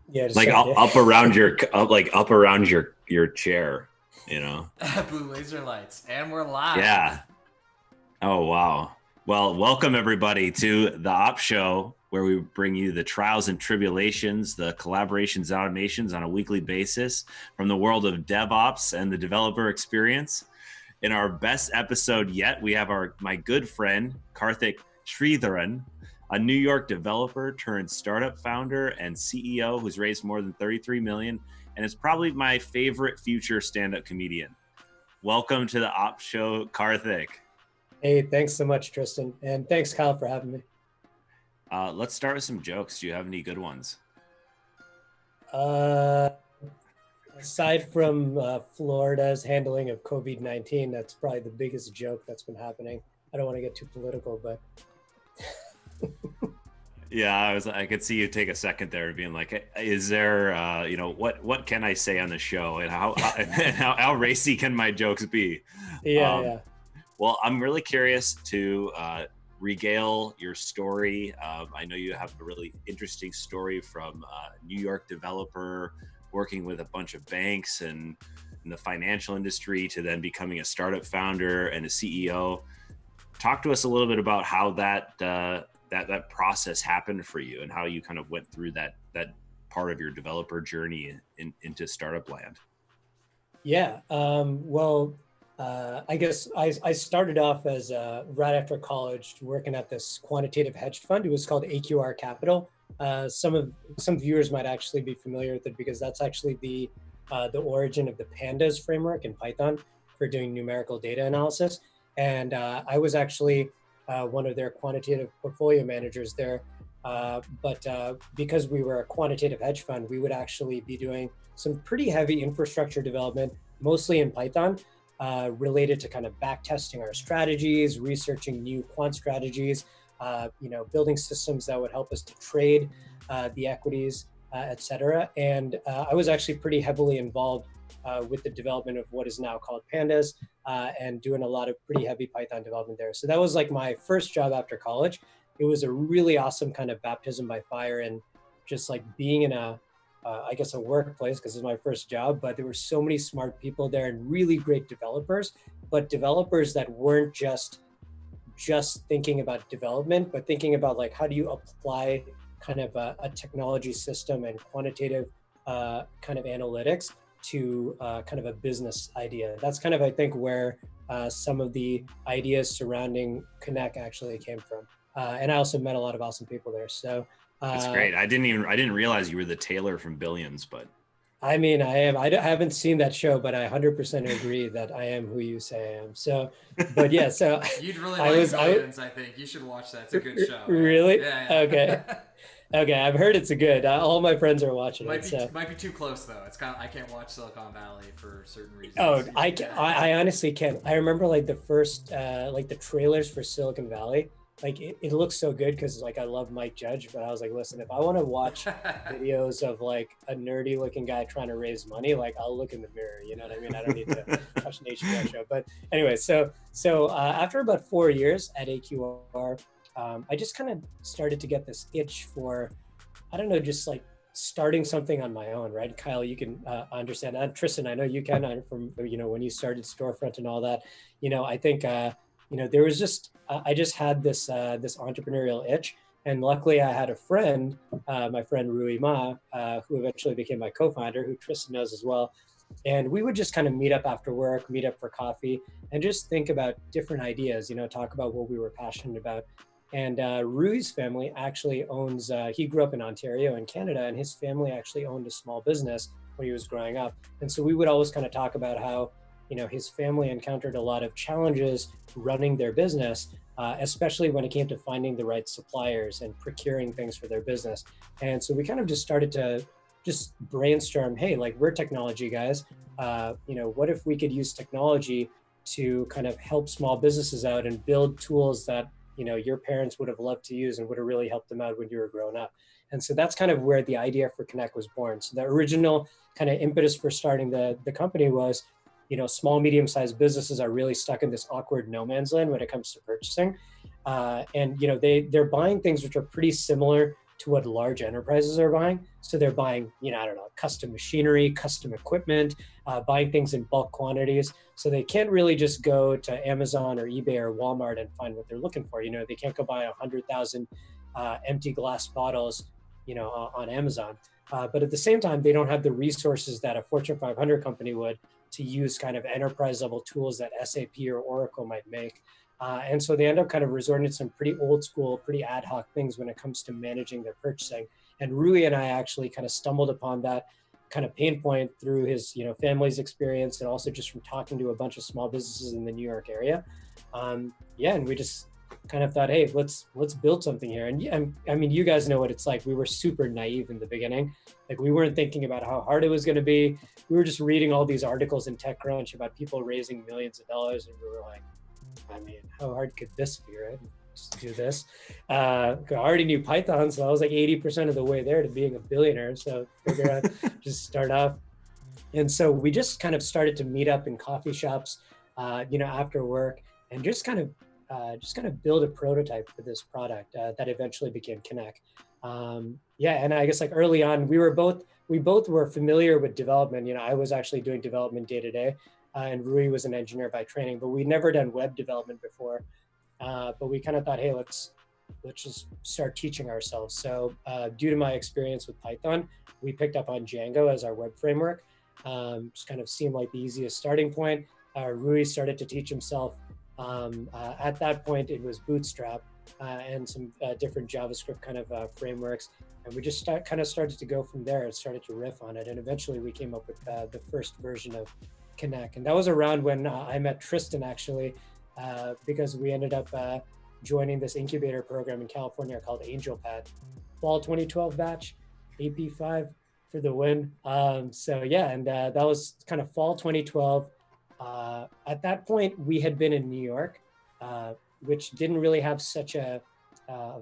Yeah, just Like like, yeah. up around up around your chair, you know? Blue laser lights, and we're live. Yeah. Oh, wow. Well, welcome everybody to the Op Show, where we bring you the trials and tribulations, the collaborations, automations on a weekly basis from the world of DevOps and the developer experience. In our best episode yet, we have my good friend, Karthik Sridharan, a New York developer turned startup founder and CEO who's raised more than 33 million and is probably my favorite future stand-up comedian. Welcome to the Op Show, Karthik. Hey, thanks so much, Tristan. And thanks, Kyle, for having me. Let's start with some jokes. Do you have any good ones? Aside from Florida's handling of COVID-19, that's probably the biggest joke that's been happening. I don't want to get too political, but... Yeah, I could see you take a second there being like, is there, what can I say on the show, and how racy can my jokes be? Yeah. Well, I'm really curious to regale your story. I know you have a really interesting story from a New York developer working with a bunch of banks and in the financial industry to then becoming a startup founder and a CEO. Talk to us a little bit about how that process happened for you and how you kind of went through that part of your developer journey into startup land. Yeah. I guess I started off as right after college working at this quantitative hedge fund. It was called AQR Capital. Some viewers might actually be familiar with it because that's actually the origin of the Pandas framework in Python for doing numerical data analysis. And I was actually one of their quantitative portfolio managers there. But because we were a quantitative hedge fund, we would actually be doing some pretty heavy infrastructure development, mostly in Python, related to kind of back testing our strategies, researching new quant strategies, building systems that would help us to trade the equities, et cetera. And I was actually pretty heavily involved with the development of what is now called Pandas, and doing a lot of pretty heavy Python development there. So that was like my first job after college. It was a really awesome kind of baptism by fire, and just like being in a workplace, because it was my first job, but there were so many smart people there and really great developers, but developers that weren't just thinking about development, but thinking about like, how do you apply kind of a technology system and quantitative kind of analytics to kind of a business idea. That's kind of, I think, where some of the ideas surrounding Kinnek actually came from. And I also met a lot of awesome people there. So that's great. I didn't realize you were the Taylor from Billions, but I mean, I am. I haven't seen that show, but I 100% agree that I am who you say I am. So, but yeah, so you'd really like Billions. I think you should watch that. It's a good show. Really? Yeah. Okay. Okay, I've heard it's a good. All my friends are watching it. Might be too close though. It's kind of, I can't watch Silicon Valley for certain reasons. Oh, I honestly can't. I remember like the first like the trailers for Silicon Valley. Like it looks so good because like I love Mike Judge, but I was like, listen, if I want to watch videos of like a nerdy looking guy trying to raise money, like I'll look in the mirror. You know what I mean? I don't need to watch an HBO show. But anyway, so after about 4 years at AQR. I just kind of started to get this itch for, I don't know, just like starting something on my own, right? Kyle, you can understand that. Tristan, I know you can from, when you started Storefront and all that, I think, there was just, I just had this entrepreneurial itch. And luckily I had a friend, my friend Rui Ma, who eventually became my co-founder, who Tristan knows as well. And we would just kind of meet up after work, meet up for coffee, and just think about different ideas, talk about what we were passionate about. And Rui's family actually owns, he grew up in Ontario in Canada, and his family actually owned a small business when he was growing up. And so we would always kind of talk about how, his family encountered a lot of challenges running their business, especially when it came to finding the right suppliers and procuring things for their business. And so we kind of just started to just brainstorm, hey, like we're technology guys, what if we could use technology to kind of help small businesses out and build tools that your parents would have loved to use and would have really helped them out when you were growing up. And so that's kind of where the idea for Kinnek was born. So the original kind of impetus for starting the company was, small, medium-sized businesses are really stuck in this awkward no man's land when it comes to purchasing. And they're buying things which are pretty similar to what large enterprises are buying. So they're buying, I don't know, custom machinery, custom equipment, buying things in bulk quantities. So they can't really just go to Amazon or eBay or Walmart and find what they're looking for. They can't go buy 100,000 empty glass bottles, on Amazon. But at the same time, they don't have the resources that a Fortune 500 company would to use kind of enterprise level tools that SAP or Oracle might make. And so they end up kind of resorting to some pretty old school, pretty ad hoc things when it comes to managing their purchasing. And Rui and I actually kind of stumbled upon that kind of pain point through his, family's experience, and also just from talking to a bunch of small businesses in the New York area. And we just kind of thought, hey, let's build something here. And I mean, you guys know what it's like. We were super naive in the beginning. Like, we weren't thinking about how hard it was going to be. We were just reading all these articles in TechCrunch about people raising millions of dollars, and we were like, I mean, how hard could this be, right? Just do this. I already knew Python, so I was like 80% of the way there to being a billionaire. So figure out, just start off. And so we just kind of started to meet up in coffee shops, after work, and just kind of build a prototype for this product that eventually became Kinnek. And I guess like early on, we both were familiar with development. I was actually doing development day to day. And Rui was an engineer by training, but we'd never done web development before. But we kind of thought, hey, let's just start teaching ourselves. So due to my experience with Python, we picked up on Django as our web framework. Just kind of seemed like the easiest starting point. Rui started to teach himself. At that point, it was Bootstrap and some different JavaScript kind of frameworks. And we just started to go from there and started to riff on it. And eventually we came up with the first version of Kinnek. And that was around when I met Tristan, actually, because we ended up joining this incubator program in California called AngelPad. Fall 2012 batch, EP5 for the win. That was kind of fall 2012. At that point, we had been in New York, which didn't really have such a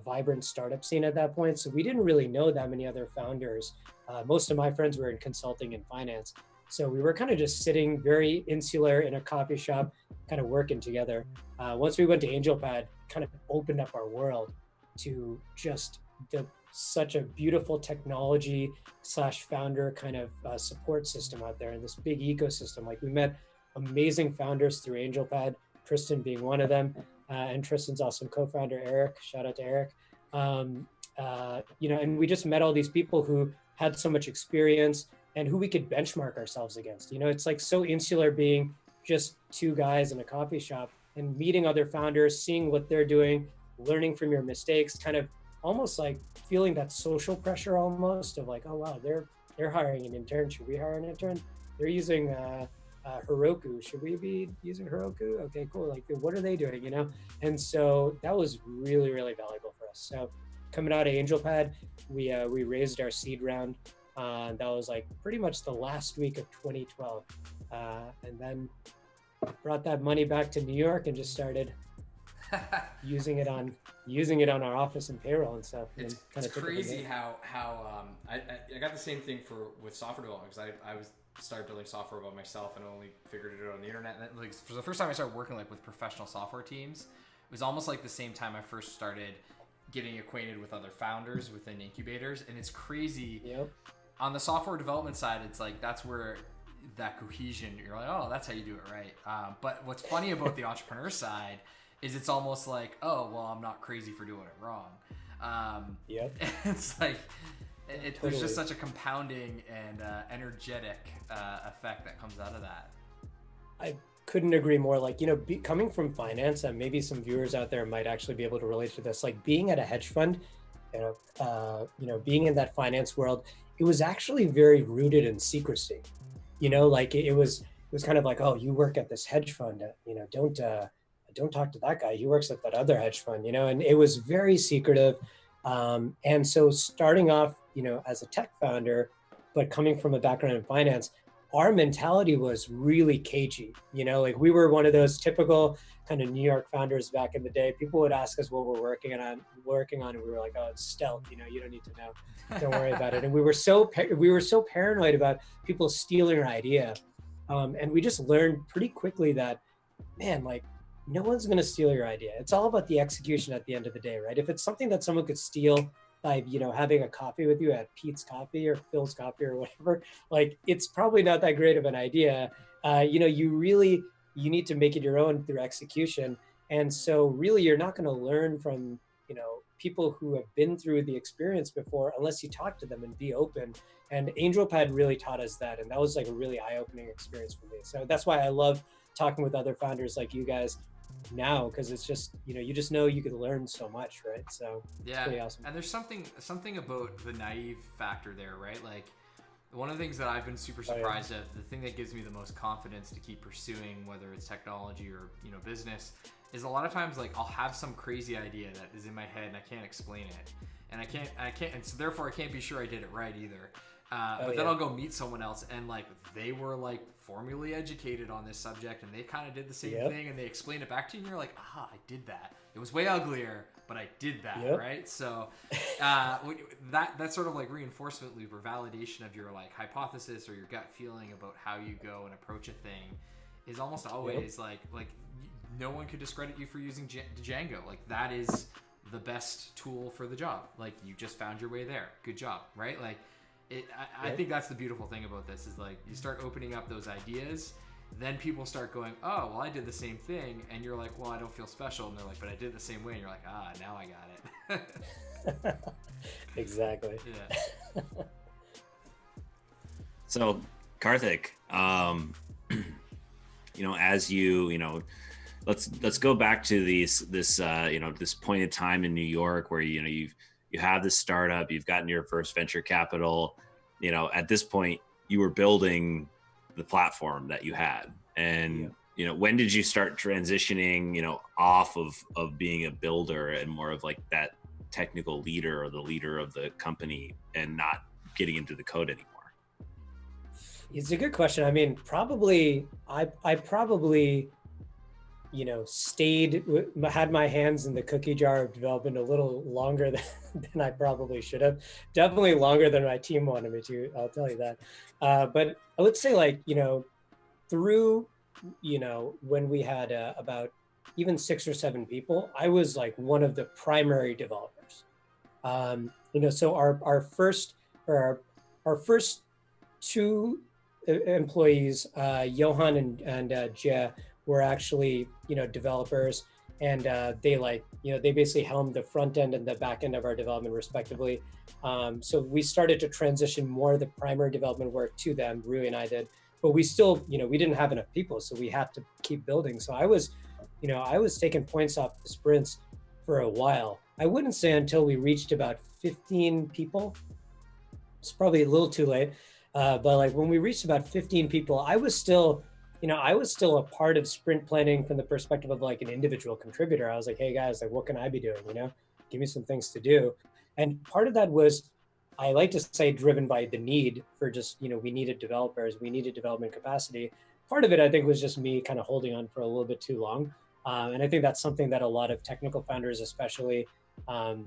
vibrant startup scene at that point. So we didn't really know that many other founders. Most of my friends were in consulting and finance. So we were kind of just sitting very insular in a coffee shop, kind of working together. Once we went to AngelPad, kind of opened up our world to just such a beautiful technology / founder kind of support system out there, and this big ecosystem. Like, we met amazing founders through AngelPad, Tristan being one of them, and Tristan's awesome co-founder, Eric. Shout out to Eric. And we just met all these people who had so much experience and who we could benchmark ourselves against. It's like so insular being just two guys in a coffee shop, and meeting other founders, seeing what they're doing, learning from your mistakes, kind of almost like feeling that social pressure almost of like, oh wow, they're hiring an intern. Should we hire an intern? They're using Heroku. Should we be using Heroku? Okay, cool. Like, what are they doing? And so that was really, really valuable for us. So coming out of AngelPad, we raised our seed round. That was like pretty much the last week of 2012, and then brought that money back to New York and just started using it on our office and payroll and stuff. It's crazy how I got the same thing with software development, because I started building software by myself and only figured it out on the internet. And like, for the first time I started working like with professional software teams, it was almost like the same time I first started getting acquainted with other founders within incubators. And it's crazy. Yep. On the software development side, it's like that's where that cohesion, you're like, oh, that's how you do it, right? But what's funny about the entrepreneur side is it's almost like, oh, well, I'm not crazy for doing it wrong. Yep. It's like Totally. There's just such a compounding and energetic effect that comes out of that. I couldn't agree more. Like, coming from finance, and maybe some viewers out there might actually be able to relate to this. Like, being at a hedge fund, being in that finance world, it was actually very rooted in secrecy. Like it was kind of like, oh, you work at this hedge fund, don't talk to that guy. He works at that other hedge fund, and it was very secretive. And so starting off, as a tech founder, but coming from a background in finance, our mentality was really cagey. Like, we were one of those typical kind of New York founders back in the day. People would ask us what we're working on, and we were like, oh, it's stealth. You don't need to know. Don't worry about it. And we were so paranoid about people stealing our idea, and we just learned pretty quickly that, man, like, no one's going to steal your idea. It's all about the execution at the end of the day, right? If it's something that someone could steal, by, having a coffee with you at Pete's Coffee or Phil's Coffee or whatever, like it's probably not that great of an idea. You need to make it your own through execution. And so really you're not going to learn from, people who have been through the experience before unless you talk to them and be open. And AngelPad really taught us that. And that was like a really eye-opening experience for me. So that's why I love talking with other founders like you guys now, because it's just, you just know you could learn so much, right? So yeah, it's pretty awesome. And there's something about the naive factor there, right? Like one of the things that I've been super surprised at, the thing that gives me the most confidence to keep pursuing, whether it's technology or business, is a lot of times like I'll have some crazy idea that is in my head and I can't explain it, and I can't, and so therefore I can't be sure I did it right either. But then I'll go meet someone else and like they were like formally educated on this subject and they kind of did the same thing and they explained it back to you and you're like, aha, I did that. It was way uglier, but I did that, right? So that sort of like reinforcement loop or validation of your like hypothesis or your gut feeling about how you go and approach a thing is almost always like no one could discredit you for using Django. Like that is the best tool for the job. Like you just found your way there. Good job, right? Like I think that's the beautiful thing about this is like you start opening up those ideas, then people start going, oh, well, I did the same thing. And you're like, well, I don't feel special. And they're like, but I did it the same way. And you're like, now I got it. Exactly. Yeah. So Karthik, as let's go back to this point in time in New York where you have this startup, you've gotten your first venture capital. At this point, you were building the platform that you had, and when did you start transitioning off of being a builder and more of like that technical leader or the leader of the company and not getting into the code anymore? It's a good question. I mean, probably I probably had my hands in the cookie jar of development a little longer than I probably should have. Definitely longer than my team wanted me to, I'll tell you that. But I would say like, through, when we had about even 6 or 7 people, I was like one of the primary developers. So our first 2 employees, Johan and Jia, were actually, developers, and they basically helmed the front end and the back end of our development respectively. So we started to transition more of the primary development work to them, Rui and I did, but we still, we didn't have enough people, so we had to keep building. So I was taking points off the sprints for a while. I wouldn't say until we reached about 15 people. It's probably a little too late, but like when we reached about 15 people, I was still a part of sprint planning from the perspective of like an individual contributor. I was like, hey guys, like what can I be doing? Give me some things to do. And part of that was, I like to say, driven by the need for just, we needed developers, we needed development capacity. Part of it, I think, was just me kind of holding on for a little bit too long. And I think that's something that a lot of technical founders, especially, they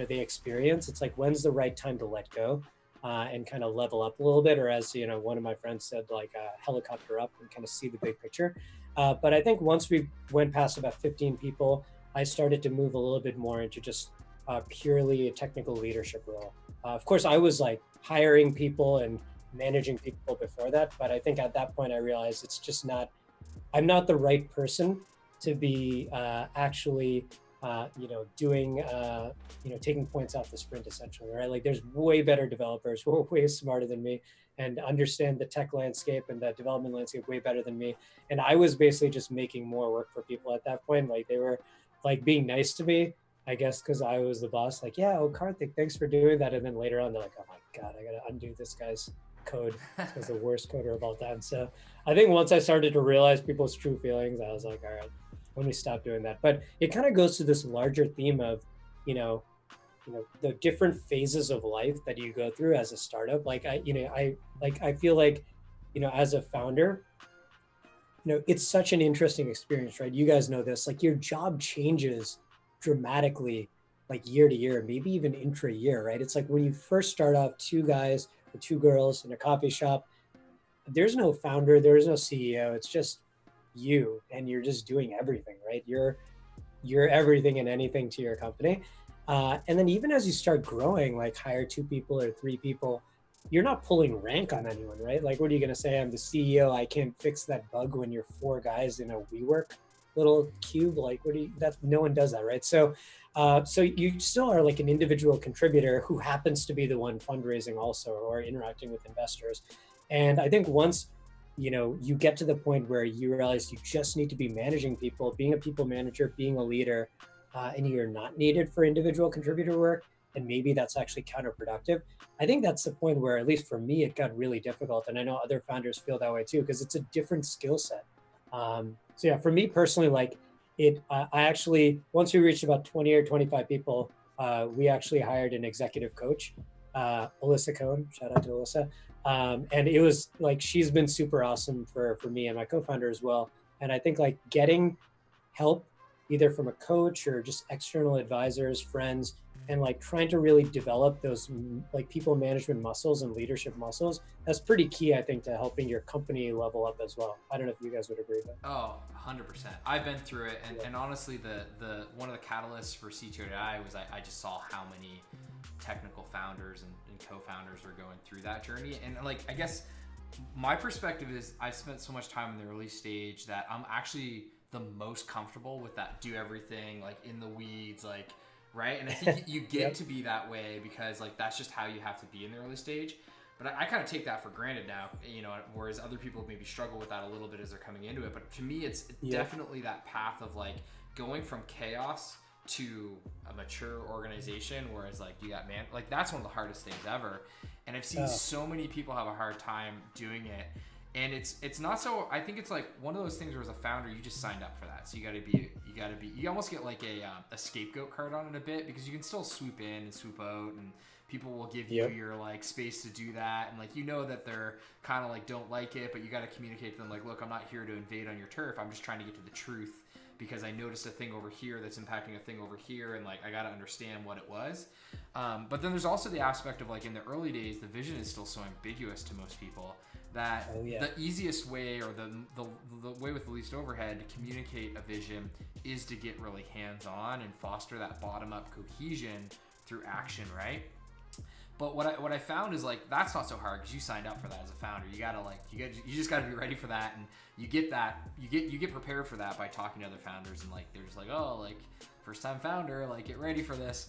experience. It's like, when's the right time to let go? And kind of level up a little bit, or as one of my friends said, like helicopter up and kind of see the big picture. But I think once we went past about 15 people, I started to move a little bit more into just purely a technical leadership role. Of course, I was like hiring people and managing people before that, but I think at that point I realized it's just I'm not the right person to be actually doing, taking points off the sprint essentially, right? Like there's way better developers who are way smarter than me and understand the tech landscape and the development landscape way better than me. And I was basically just making more work for people at that point. Like they were like being nice to me, I guess, because I was the boss. Like, yeah, Karthik, thanks for doing that. And then later on, they're like, oh my God, I got to undo this guy's code. This guy's the worst coder of all time. So I think once I started to realize people's true feelings, I was like, all right, let me stop doing that. But it kind of goes to this larger theme of, the different phases of life that you go through as a startup. Like I feel like, as a founder, it's such an interesting experience, right? You guys know this, like your job changes dramatically, like year to year, maybe even intra-year, right? It's like when you first start off 2 guys or 2 girls in a coffee shop, there's no founder, there's no CEO, it's just you, and you're just doing everything, right? You're everything and anything to your company. And then even as you start growing, like hire 2 people or 3 people, you're not pulling rank on anyone, right? Like, what are you going to say? I'm the CEO. I can't fix that bug when you're 4 guys in a WeWork little cube. Like, what do you, that no one does that, right? So, so you still are like an individual contributor who happens to be the one fundraising also or interacting with investors. And I think once, you get to the point where you realize you just need to be managing people, being a people manager, being a leader, and you're not needed for individual contributor work, and maybe that's actually counterproductive. I think that's the point where, at least for me, it got really difficult. And I know other founders feel that way too, because it's a different skill set. So yeah, for me personally, like I actually, once we reached about 20 or 25 people, we actually hired an executive coach, Alyssa Cohn, shout out to Alyssa. And it was like, she's been super awesome for me and my co-founder as well. And I think like getting help either from a coach or just external advisors, friends, and like trying to really develop those like people management muscles and leadership muscles, that's pretty key, I think, to helping your company level up as well. I don't know if you guys would agree with that. Oh, 100%. I've been through it. And honestly, the one of the catalysts for CTO.ai was I just saw how many technical founders and co-founders were going through that journey. And like, I guess my perspective is I spent so much time in the early stage that I'm actually the most comfortable with that do everything, like in the weeds, like, right? And I think you get to be that way because like that's just how you have to be in the early stage. But I kind of take that for granted now, whereas other people maybe struggle with that a little bit as they're coming into it. But to me, it's definitely that path of like going from chaos to a mature organization, whereas like you got like that's one of the hardest things ever. And I've seen so many people have a hard time doing it. And it's not so, I think it's like one of those things where as a founder, you just signed up for that. So you almost get like a scapegoat card on it a bit, because you can still swoop in and swoop out, and people will give you your like space to do that. And like, that they're kind of like, don't like it, but you got to communicate to them like, look, I'm not here to invade on your turf. I'm just trying to get to the truth because I noticed a thing over here that's impacting a thing over here. And like, I got to understand what it was. But then there's also the aspect of like in the early days, the vision is still so ambiguous to most people that the easiest way, or the way with the least overhead to communicate a vision, is to get really hands-on and foster that bottom-up cohesion through action, right? But what I found is like that's not so hard because you signed up for that as a founder. You just gotta be ready for that, and you get prepared for that by talking to other founders, and like they're just like, oh, like first time founder, like get ready for this.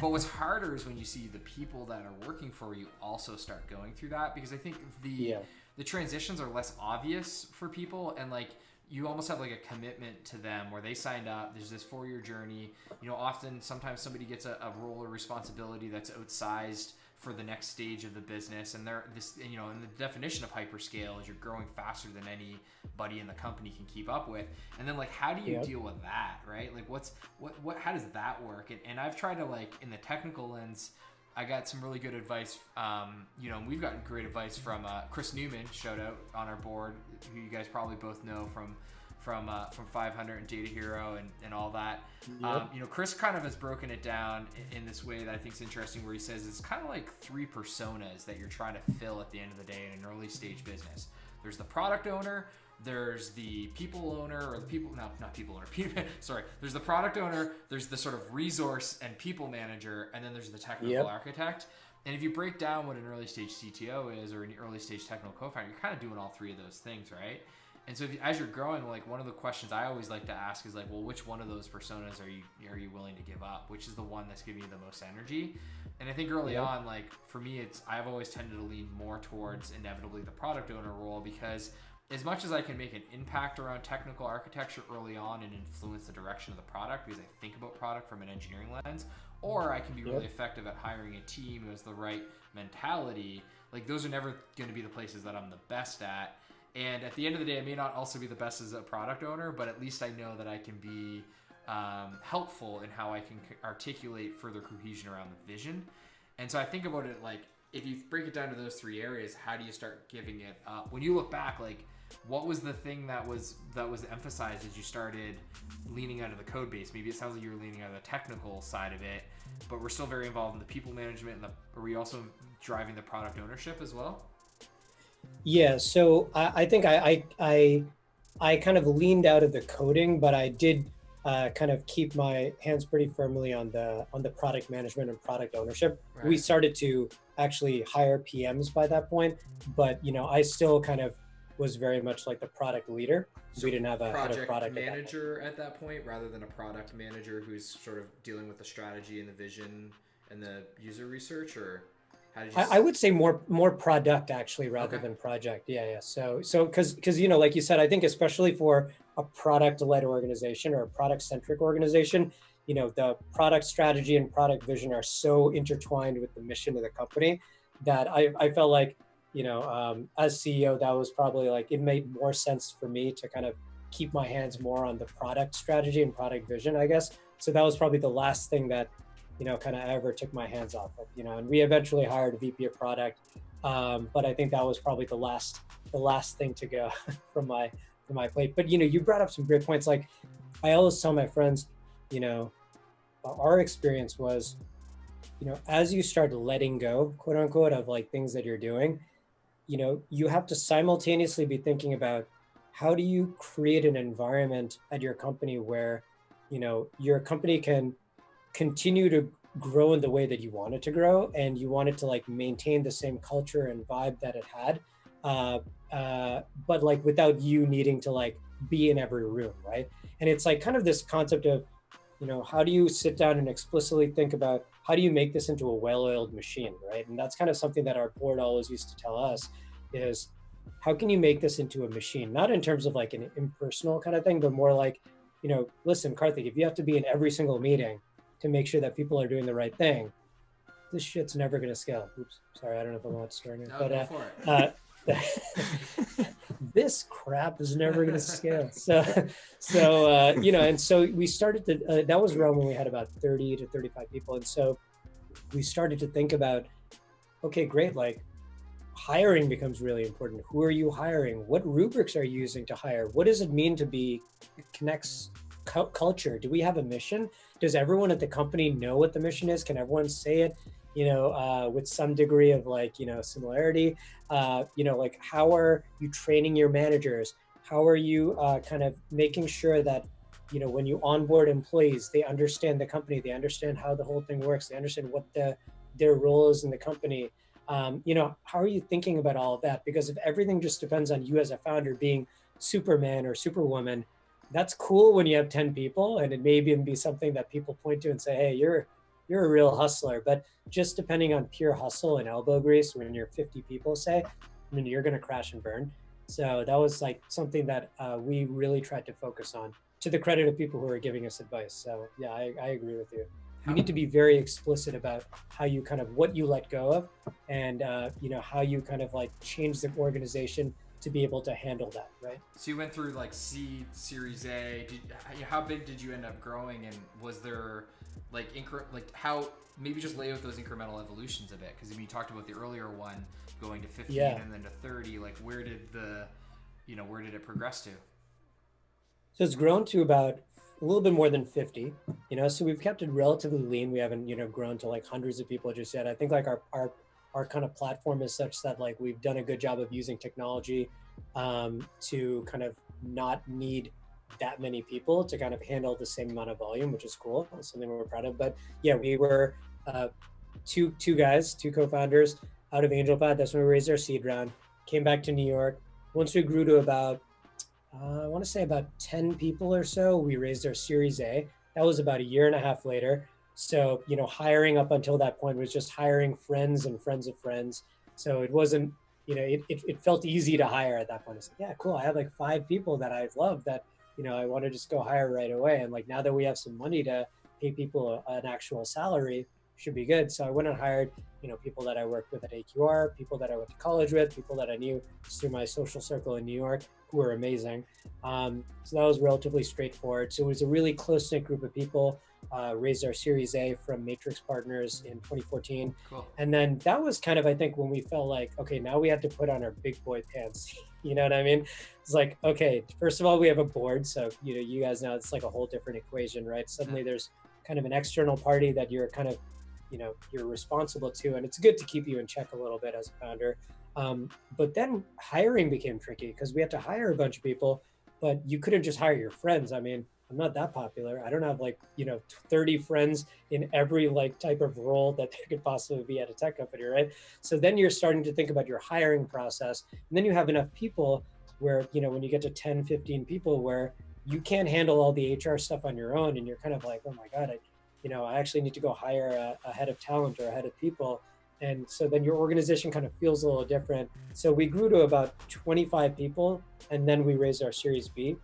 But what's harder is when you see the people that are working for you also start going through that, because I think the transitions are less obvious for people, and like you almost have like a commitment to them where they signed up. There's this 4-year journey. Sometimes somebody gets a role or responsibility that's outsized for the next stage of the business, and and the definition of hyperscale is you're growing faster than anybody in the company can keep up with. And then like, how do you deal with that, right? Like how does that work? And I've tried to, like, in the technical lens, I got some really good advice. We've gotten great advice from Chris Newman, shout out, on our board, who you guys probably both know from 500 and Data Hero and all that. Chris kind of has broken it down in this way that I think is interesting, where he says it's kind of like 3 personas that you're trying to fill at the end of the day in an early stage business. There's the product owner, there's the people owner, or the people, no, not people owner, sorry. There's the product owner, there's the sort of resource and people manager, and then there's the technical architect. And if you break down what an early stage CTO is, or an early stage technical co-founder, you're kind of doing all 3 of those things, right? And so as you're growing, like one of the questions I always like to ask is like, well, which one of those personas are you willing to give up? Which is the one that's giving you the most energy? And I think early on, like for me, I've always tended to lean more towards inevitably the product owner role, because as much as I can make an impact around technical architecture early on and influence the direction of the product because I think about product from an engineering lens, or I can be really effective at hiring a team who has the right mentality, like those are never going to be the places that I'm the best at. And at the end of the day, I may not also be the best as a product owner, but at least I know that I can be helpful in how I can articulate further cohesion around the vision. And so I think about it like, if you break it down to those 3 areas, how do you start giving it up? When you look back, like what was the thing that was emphasized as you started leaning out of the code base? Maybe it sounds like you were leaning out of the technical side of it, but we're still very involved in the people management. Are we also driving the product ownership as well? Yeah, so I think I kind of leaned out of the coding, but I did kind of keep my hands pretty firmly on the product management and product ownership. Right. We started to actually hire PMs by that point, but I still kind of was very much like the product leader. So we didn't have a head of project product manager at that point, rather than a product manager who's sort of dealing with the strategy and the vision and the user research, or how did you? I would say more product actually rather than project. Yeah. So because like you said, I think especially for a product-led organization or a product-centric organization, the product strategy and product vision are so intertwined with the mission of the company that I felt like, as CEO, that was probably like, it made more sense for me to kind of keep my hands more on the product strategy and product vision, I guess. So that was probably the last thing that, kind of ever took my hands off of, and we eventually hired a VP of product. But I think that was probably the last thing to go from my plate. But, you brought up some great points. Like I always tell my friends, our experience was, as you start letting go, quote unquote, of like things that you're doing, you have to simultaneously be thinking about how do you create an environment at your company where, your company can continue to grow in the way that you want it to grow, and you want it to like maintain the same culture and vibe that it had, but like without you needing to like be in every room, right? And it's like kind of this concept of, how do you sit down and explicitly think about how do you make this into a well-oiled machine, right? And that's kind of something that our board always used to tell us is, how can you make this into a machine? Not in terms of like an impersonal kind of thing, but more like, listen, Karthik, if you have to be in every single meeting to make sure that people are doing the right thing, this shit's never going to scale. Oops, sorry, I don't know if I'm allowed to swear here, but this crap is never going to scale. And so we started to, that was around when we had about 30 to 35 people. And so we started to think about, okay, great, like hiring becomes really important. Who are you hiring? What rubrics are you using to hire? What does it mean to be Kinnek's culture? Do we have a mission? Does everyone at the company know what the mission is? Can everyone say it, with some degree of like, similarity? Like how are you training your managers? How are you kind of making sure that, when you onboard employees, they understand the company, they understand how the whole thing works, they understand what their role is in the company. How are you thinking about all of that? Because if everything just depends on you as a founder being Superman or Superwoman, that's cool when you have 10 people, and it may even be something that people point to and say, hey, you're a real hustler. But just depending on pure hustle and elbow grease, when you're 50 people, say, you're going to crash and burn. So that was like something that we really tried to focus on, to the credit of people who are giving us advice. So yeah, I agree with you. You need to be very explicit about how you kind of, what you let go of, and how you kind of like change the organization to be able to handle that, right? So you went through like seed, Series A. How big did you end up growing, and was there like how, maybe just lay out those incremental evolutions a bit? Because you talked about the earlier one going to 15 and then to 30. Like where did it progress to? So it's grown to about a little bit more than 50. So we've kept it relatively lean. We haven't grown to like hundreds of people just yet. I think like our kind of platform is such that like we've done a good job of using technology to kind of not need that many people to kind of handle the same amount of volume, which is cool. That's something we're proud of. But yeah, we were two co-founders out of AngelPad. That's when we raised our seed round, came back to New York. Once we grew to about, I want to say about 10 people or so, we raised our Series A. That was about a year and a half later. So, hiring up until that point was just hiring friends and friends of friends. So it wasn't, it felt easy to hire at that point. It's like, yeah, cool. I have like 5 people that I love that, I want to just go hire right away. And like, now that we have some money to pay people an actual salary, should be good. So I went and hired, people that I worked with at AQR, people that I went to college with, people that I knew through my social circle in New York, who were amazing. So that was relatively straightforward. So it was a really close-knit group of people. Raised our Series A from Matrix Partners in 2014. Cool. And then that was kind of, I think, when we felt like, okay, now we had to put on our big boy pants. You know what I mean? It's like, okay, first of all, we have a board. So, you guys know it's like a whole different equation, right? Suddenly there's kind of an external party that you're kind of, you're responsible to, and it's good to keep you in check a little bit as a founder. But then hiring became tricky because we had to hire a bunch of people, but you couldn't just hire your friends. I mean, I'm not that popular. I don't have like, 30 friends in every like type of role that there could possibly be at a tech company, right? So then you're starting to think about your hiring process. And then you have enough people where, when you get to 10, 15 people where you can't handle all the HR stuff on your own. And you're kind of like, oh my God, I actually need to go hire a head of talent or a head of people. And so then your organization kind of feels a little different. So we grew to about 25 people, and then we raised our Series B.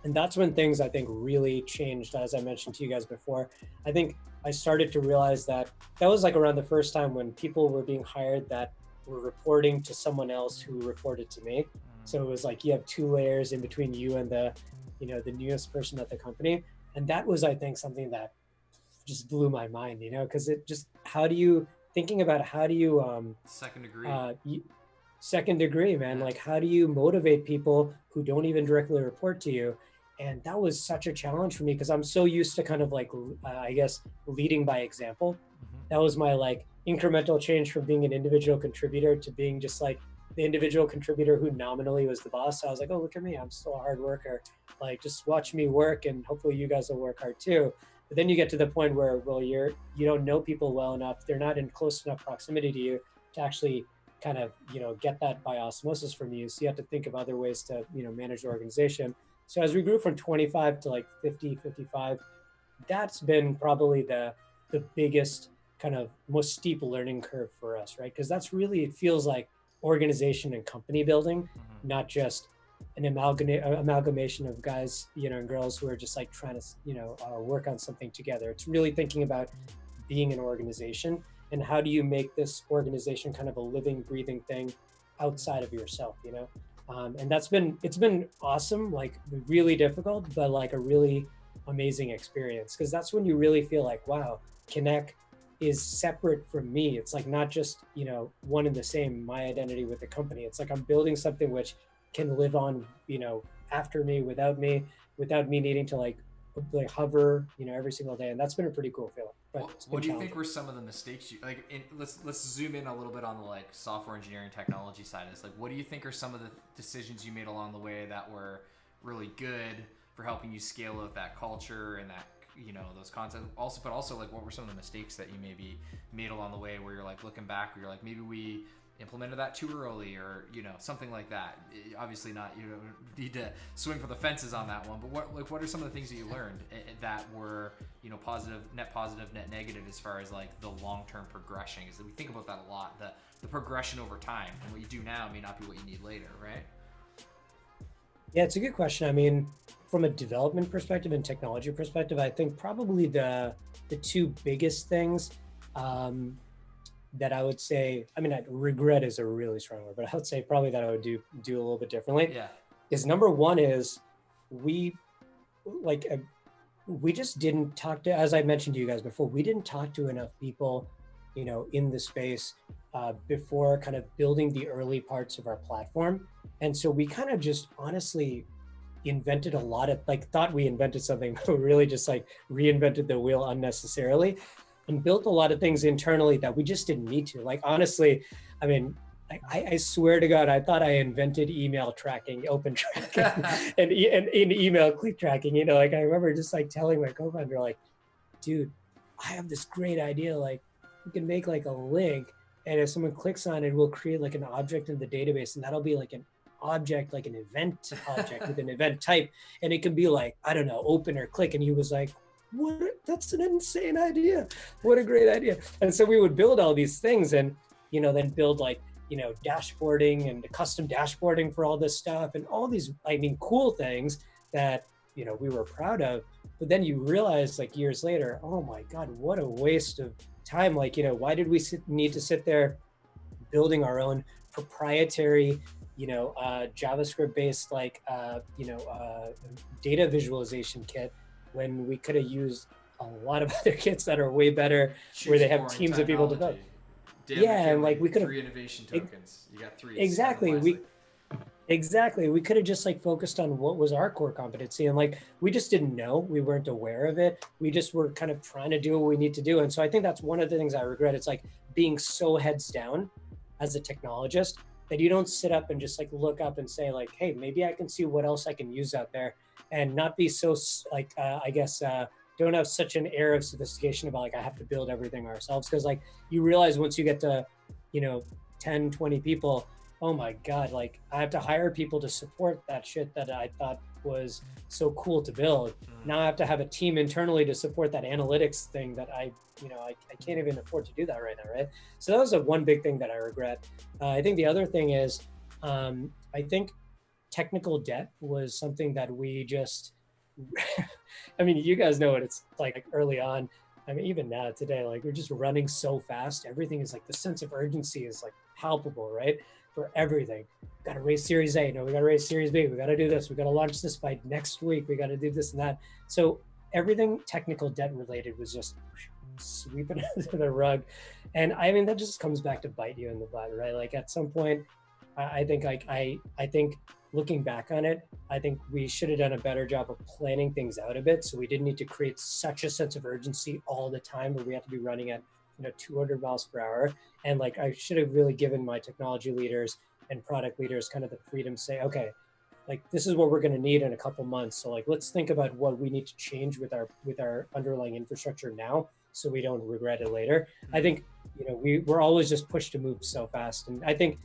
And that's when things, I think, really changed. As I mentioned to you guys before, I think I started to realize that was like around the first time when people were being hired that were reporting to someone else who reported to me. So it was like you have two layers in between you and the newest person at the company. And that was, I think, something that just blew my mind, because it just, thinking about how do you second degree, man, like how do you motivate people who don't even directly report to you? And that was such a challenge for me because I'm so used to kind of like I guess leading by example. That was my like incremental change from being an individual contributor to being just like the individual contributor who nominally was the boss. So I was like, oh, look at me, I'm still a hard worker, like just watch me work and hopefully you guys will work hard too. But then you get to the point where, well, you don't know people well enough. They're not in close enough proximity to you to actually kind of, get that by osmosis from you. So you have to think of other ways to, manage the organization. So as we grew from 25 to like 50, 55, that's been probably the biggest kind of most steep learning curve for us, right? Because that's really, it feels like organization and company building, not just an amalgamation of guys, and girls who are just like trying to, work on something together. It's really thinking about being an organization and how do you make this organization kind of a living, breathing thing outside of yourself, and it's been awesome, like really difficult, but like a really amazing experience. Cause that's when you really feel like, wow, Kinnek is separate from me. It's like not just, one and the same, my identity with the company. It's like I'm building something which can live on, after me, without me needing to like hover, every single day. And that's been a pretty cool feeling. But what do you think were some of the mistakes you like? Let's zoom in a little bit on the like software engineering technology side. It's like, what do you think are some of the decisions you made along the way that were really good for helping you scale out that culture and that, those concepts? But also like, what were some of the mistakes that you maybe made along the way where you're like looking back, where you're like, maybe we implemented that too early, or something like that? Obviously not, you don't need to swing for the fences on that one, but what are some of the things that you learned that were positive, net negative, as far as like the long-term progression? Because we think about that a lot, the progression over time, and what you do now may not be what you need later, right? Yeah, it's a good question. I mean, from a development perspective and technology perspective, I think probably the two biggest things that I would say, I mean, regret is a really strong word, but I would say probably that I would do a little bit differently. Yeah. Is number one is we just didn't talk to, as I mentioned to you guys before, we didn't talk to enough people, in the space before kind of building the early parts of our platform. And so we kind of just honestly invented a lot of, like, thought we invented something, but really just like reinvented the wheel unnecessarily and built a lot of things internally that we just didn't need to. Like, honestly, I mean, I swear to God, I thought I invented email tracking, open tracking, and in email click tracking. Like I remember just like telling my co-founder, like, dude, I have this great idea. Like, we can make like a link, and if someone clicks on it, we'll create like an object in the database, and that'll be like an object, like an event object with an event type, and it can be like, I don't know, open or click. And he was like, what? That's an insane idea. What a great idea. And so we would build all these things, and then build like dashboarding and custom dashboarding for all this stuff and all these, I mean, cool things that, we were proud of. But then you realize like years later, oh my God, what a waste of time. Like, why did we need to sit there building our own proprietary, JavaScript based, like, data visualization kit when we could have used a lot of other kits that are way better, where they have teams of people develop. Yeah, and like we could have 3 innovation tokens. You got 3. Exactly. We could have just like focused on what was our core competency, and like we just didn't know. We weren't aware of it. We just were kind of trying to do what we need to do. And so I think that's one of the things I regret. It's like being so heads down as a technologist that you don't sit up and just like look up and say like, hey, maybe I can see what else I can use out there, and not be so like I guess don't have such an air of sophistication about like I have to build everything ourselves, because like you realize once you get to 10, 20 people, oh my God, like I have to hire people to support that shit that I thought was so cool to build. Now I have to have a team internally to support that analytics thing that I can't even afford to do that right now, right? So that was one big thing that I regret. I think the other thing is, I think technical debt was something that we just, I mean, you guys know what it's like early on. I mean, even now today, like we're just running so fast. Everything is like, the sense of urgency is like palpable, right? For everything. Got to raise Series A. No, we got to raise Series B. We got to do this. We got to launch this by next week. We got to do this and that. So everything technical debt related was just sweeping under the rug. And I mean, that just comes back to bite you in the butt, right? Like at some point, I think like I think looking back on it, I think we should have done a better job of planning things out a bit. So we didn't need to create such a sense of urgency all the time where we have to be running at 200 miles per hour. And like I should have really given my technology leaders and product leaders kind of the freedom to say, okay, like this is what we're going to need in a couple months. So like let's think about what we need to change with our underlying infrastructure now, so we don't regret it later. I think we're always just pushed to move so fast, and I think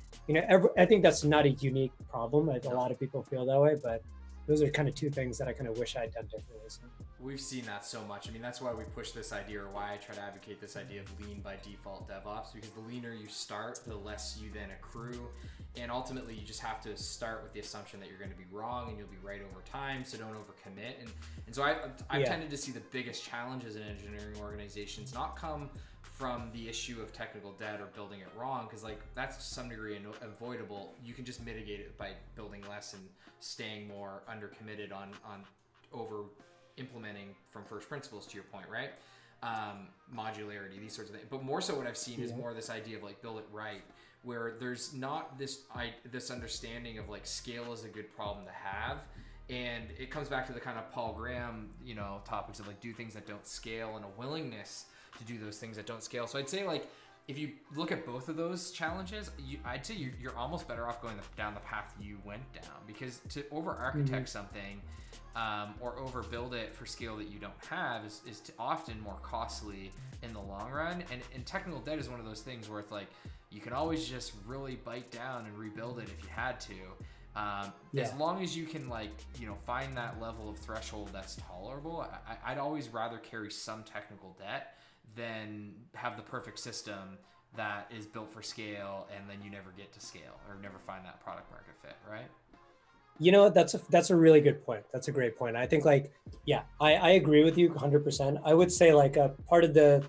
I think that's not a unique problem. A lot of people feel that way, but those are kind of two things that I kind of wish I'd done differently. So. We've seen that so much. I mean, that's why we push this idea, or why I try to advocate this idea of lean by default DevOps, because the leaner you start, the less you then accrue. And ultimately, you just have to start with the assumption that you're going to be wrong and you'll be right over time, so don't overcommit. And so I've tended to see the biggest challenges in engineering organizations not come from the issue of technical debt or building it wrong, because like that's to some degree avoidable. You can just mitigate it by building less and staying more undercommitted on over implementing from first principles, to your point, right? Modularity, these sorts of things. But more so what I've seen is more this idea of like build it right, where there's not this understanding of like scale is a good problem to have. And it comes back to the kind of Paul Graham, topics of like do things that don't scale, and a willingness to do those things that don't scale. So I'd say like, if you look at both of those challenges, I'd say you're almost better off going down the path you went down, because to over-architect something or overbuild it for scale that you don't have is often more costly in the long run. And technical debt is one of those things where it's like, you can always just really bite down and rebuild it if you had to. As long as you can find that level of threshold that's tolerable, I'd always rather carry some technical debt than have the perfect system that is built for scale and then you never get to scale or never find that product market fit, right? That's a really good point. That's a great point. I think I agree with you 100%. I would say part of the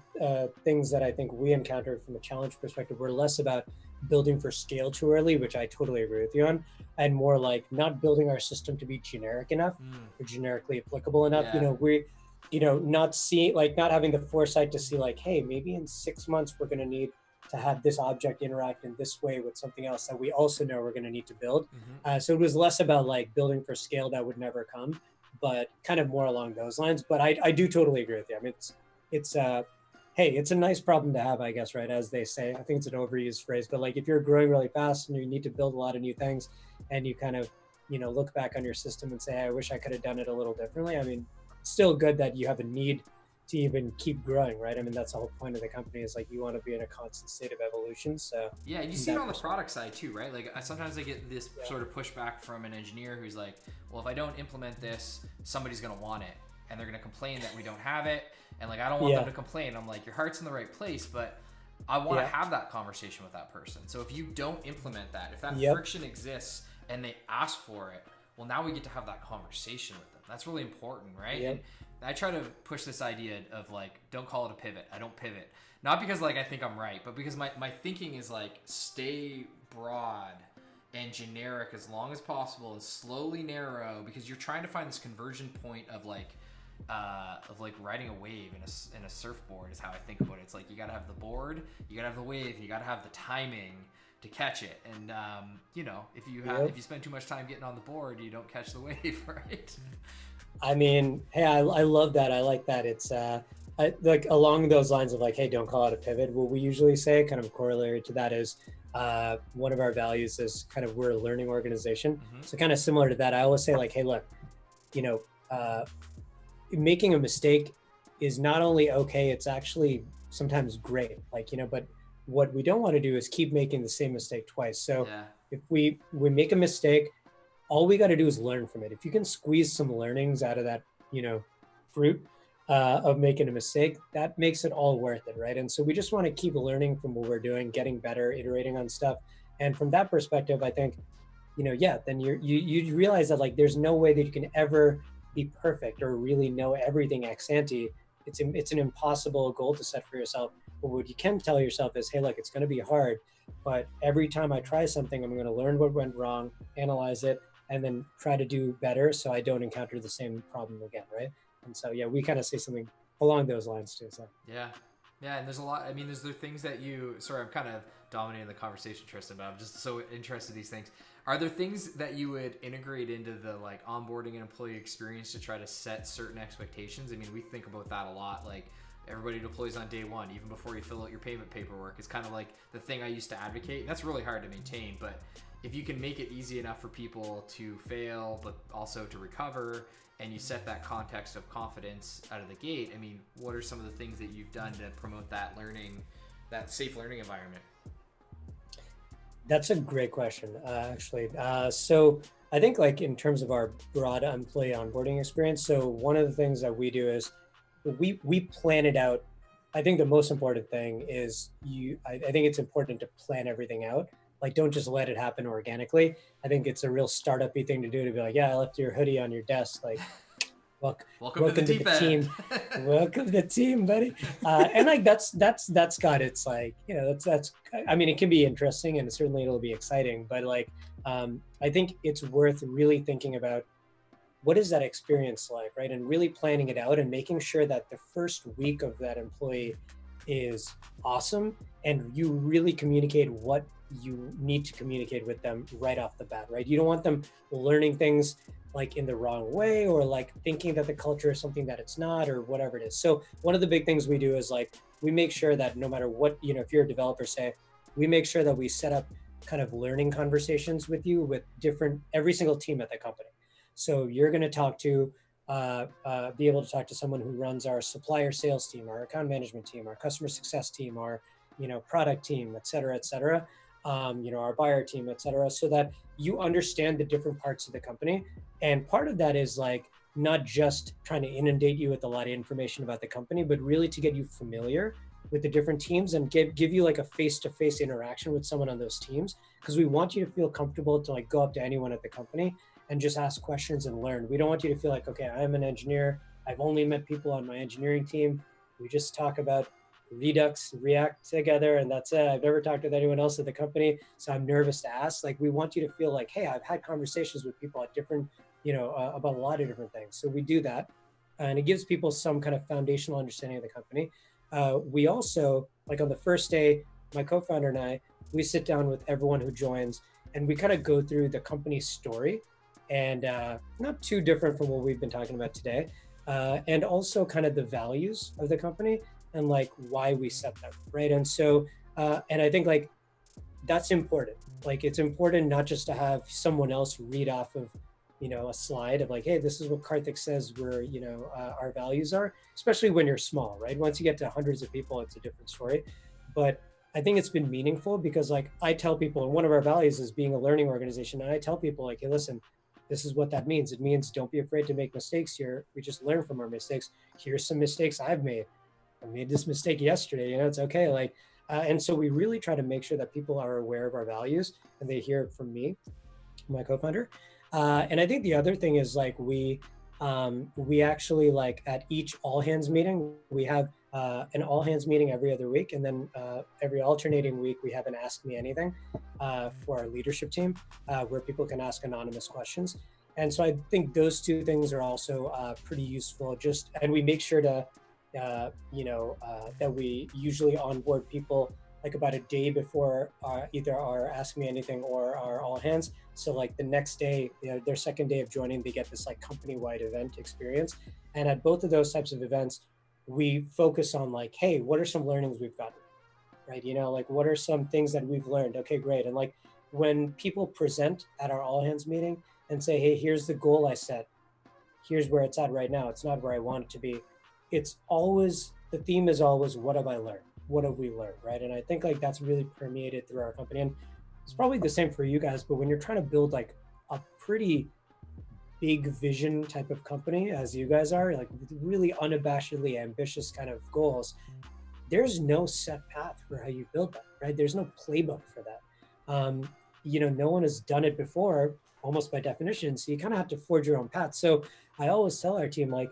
things that I think we encountered from a challenge perspective were less about building for scale too early, which I totally agree with you on, and more like not building our system to be generic enough or generically applicable enough. Not having the foresight to see hey, maybe in 6 months we're going to need to have this object interact in this way with something else that we also know we're going to need to build. So it was less about building for scale that would never come, but kind of more along those lines. But I do totally agree with you. I mean, it's a nice problem to have, I guess, right? As they say, I think it's an overused phrase, but if you're growing really fast and you need to build a lot of new things and you kind of, look back on your system and say, hey, I wish I could have done it a little differently. I mean, it's still good that you have a need to even keep growing, right? I mean, that's the whole point of the company is you want to be in a constant state of evolution. So yeah, you see it on the product side too, right? Sometimes I get this sort of pushback from an engineer who's like, well, if I don't implement this, somebody's going to want it and they're going to complain that we don't have it. And I don't want them to complain. I'm like, your heart's in the right place, but I want to have that conversation with that person. So if you don't implement that, if that friction exists and they ask for it, well, now we get to have that conversation with them. That's really important, right? And I try to push this idea of don't call it a pivot. I don't pivot. Not because I think I'm right, but because my thinking is stay broad and generic as long as possible and slowly narrow, because you're trying to find this conversion point of riding a wave in a surfboard is how I think about it. It's you got to have the board, you got to have the wave, you got to have the timing to catch it. And if you spend too much time getting on the board, you don't catch the wave, right? I mean, hey, I love that. I like that. It's like along those lines of like, hey, don't call it a pivot. What we usually say, kind of corollary to that, is one of our values is kind of we're a learning organization. So kind of similar to that, I always say like, hey, look, you know, making a mistake is not only okay, it's actually sometimes great. Like, you know, but what we don't want to do is keep making the same mistake twice. So if we make a mistake, all we got to do is learn from it. If you can squeeze some learnings out of that, you know, fruit of making a mistake, that makes it all worth it, right? And so we just want to keep learning from what we're doing, getting better, iterating on stuff. And from that perspective, I think, you know, yeah, then you realize that like there's no way that you can ever be perfect or really know everything ex ante. It's an impossible goal to set for yourself. But what you can tell yourself is, hey, look, it's going to be hard, but every time I try something, I'm going to learn what went wrong, analyze it, and then try to do better so I don't encounter the same problem again, right? And so, yeah, we kind of say something along those lines too. So yeah, and there's a lot. I mean, there's the things that you. Sorry, I'm kind of dominating the conversation, Tristan, but I'm just so interested in these things. Are there things that you would integrate into the like onboarding and employee experience to try to set certain expectations? I mean, we think about that a lot. Like everybody deploys on day one, even before you fill out your payment paperwork. It's kind of like the thing I used to advocate, and that's really hard to maintain. But if you can make it easy enough for people to fail, but also to recover, and you set that context of confidence out of the gate, I mean, what are some of the things that you've done to promote that learning, that safe learning environment? That's a great question, actually. So I think like in terms of our broad employee onboarding experience, so one of the things that we do is we plan it out. I think the most important thing is I think it's important to plan everything out. Like, don't just let it happen organically. I think it's a real startup-y thing to do, to be like, yeah, I left your hoodie on your desk. Like, welcome to the team. Welcome to the team, buddy. And like that's got its like, you know, that's I mean, it can be interesting and certainly it'll be exciting, but like I think it's worth really thinking about what is that experience like, right? And really planning it out and making sure that the first week of that employee is awesome and you really communicate what you need to communicate with them right off the bat, right? You don't want them learning things like in the wrong way or like thinking that the culture is something that it's not or whatever it is. So one of the big things we do is like, we make sure that no matter what, you know, if you're a developer, say, we make sure that we set up kind of learning conversations with you with every single team at the company. So you're going to talk to, be able to talk to someone who runs our supplier sales team, our account management team, our customer success team, our, you know, product team, et cetera, you know, our buyer team, et cetera, so that you understand the different parts of the company. And part of that is like, not just trying to inundate you with a lot of information about the company, but really to get you familiar with the different teams and give you like a face-to-face interaction with someone on those teams. Because we want you to feel comfortable to like go up to anyone at the company and just ask questions and learn. We don't want you to feel like, okay, I'm an engineer. I've only met people on my engineering team. We just talk about Redux, React together, and that's it. I've never talked with anyone else at the company, so I'm nervous to ask. Like, we want you to feel like, hey, I've had conversations with people at different, you know, about a lot of different things. So we do that, and it gives people some kind of foundational understanding of the company. We also, like on the first day, my co-founder and I, we sit down with everyone who joins, and we kind of go through the company's story, and not too different from what we've been talking about today, and also kind of the values of the company and like why we set them, right? And so, and I think like that's important. Like it's important not just to have someone else read off of, you know, a slide of like, hey, this is what Karthik says we're, you know, our values are, especially when you're small, right? Once you get to hundreds of people, it's a different story. But I think it's been meaningful because like I tell people, and one of our values is being a learning organization. And I tell people like, hey, listen, this is what that means. It means don't be afraid to make mistakes here. We just learn from our mistakes. Here's some mistakes I've made. I made this mistake yesterday, you know, it's okay. Like, and so we really try to make sure that people are aware of our values and they hear it from me, my co-founder. And I think the other thing is like, we actually like at each all hands meeting, we have an all hands meeting every other week. And then every alternating week, we have an Ask Me Anything for our leadership team where people can ask anonymous questions. And so I think those two things are also pretty useful. And we make sure to, that we usually onboard people like about a day before either our Ask Me Anything or our all hands. So like the next day, you know, their second day of joining, they get this like company-wide event experience. And at both of those types of events, we focus on like, hey, what are some learnings we've gotten, right? Like what are some things that we've learned? Okay, great. And like when people present at our all hands meeting and say, hey, here's the goal I set, here's where it's at right now, it's not where I want it to be. It's always, the theme is always, what have I learned? What have we learned, right? And I think like that's really permeated through our company. And it's probably the same for you guys, but when you're trying to build like a pretty big vision type of company as you guys are, like with really unabashedly ambitious kind of goals, there's no set path for how you build that, right? There's no playbook for that. No one has done it before, almost by definition. So you kind of have to forge your own path. So I always tell our team, like,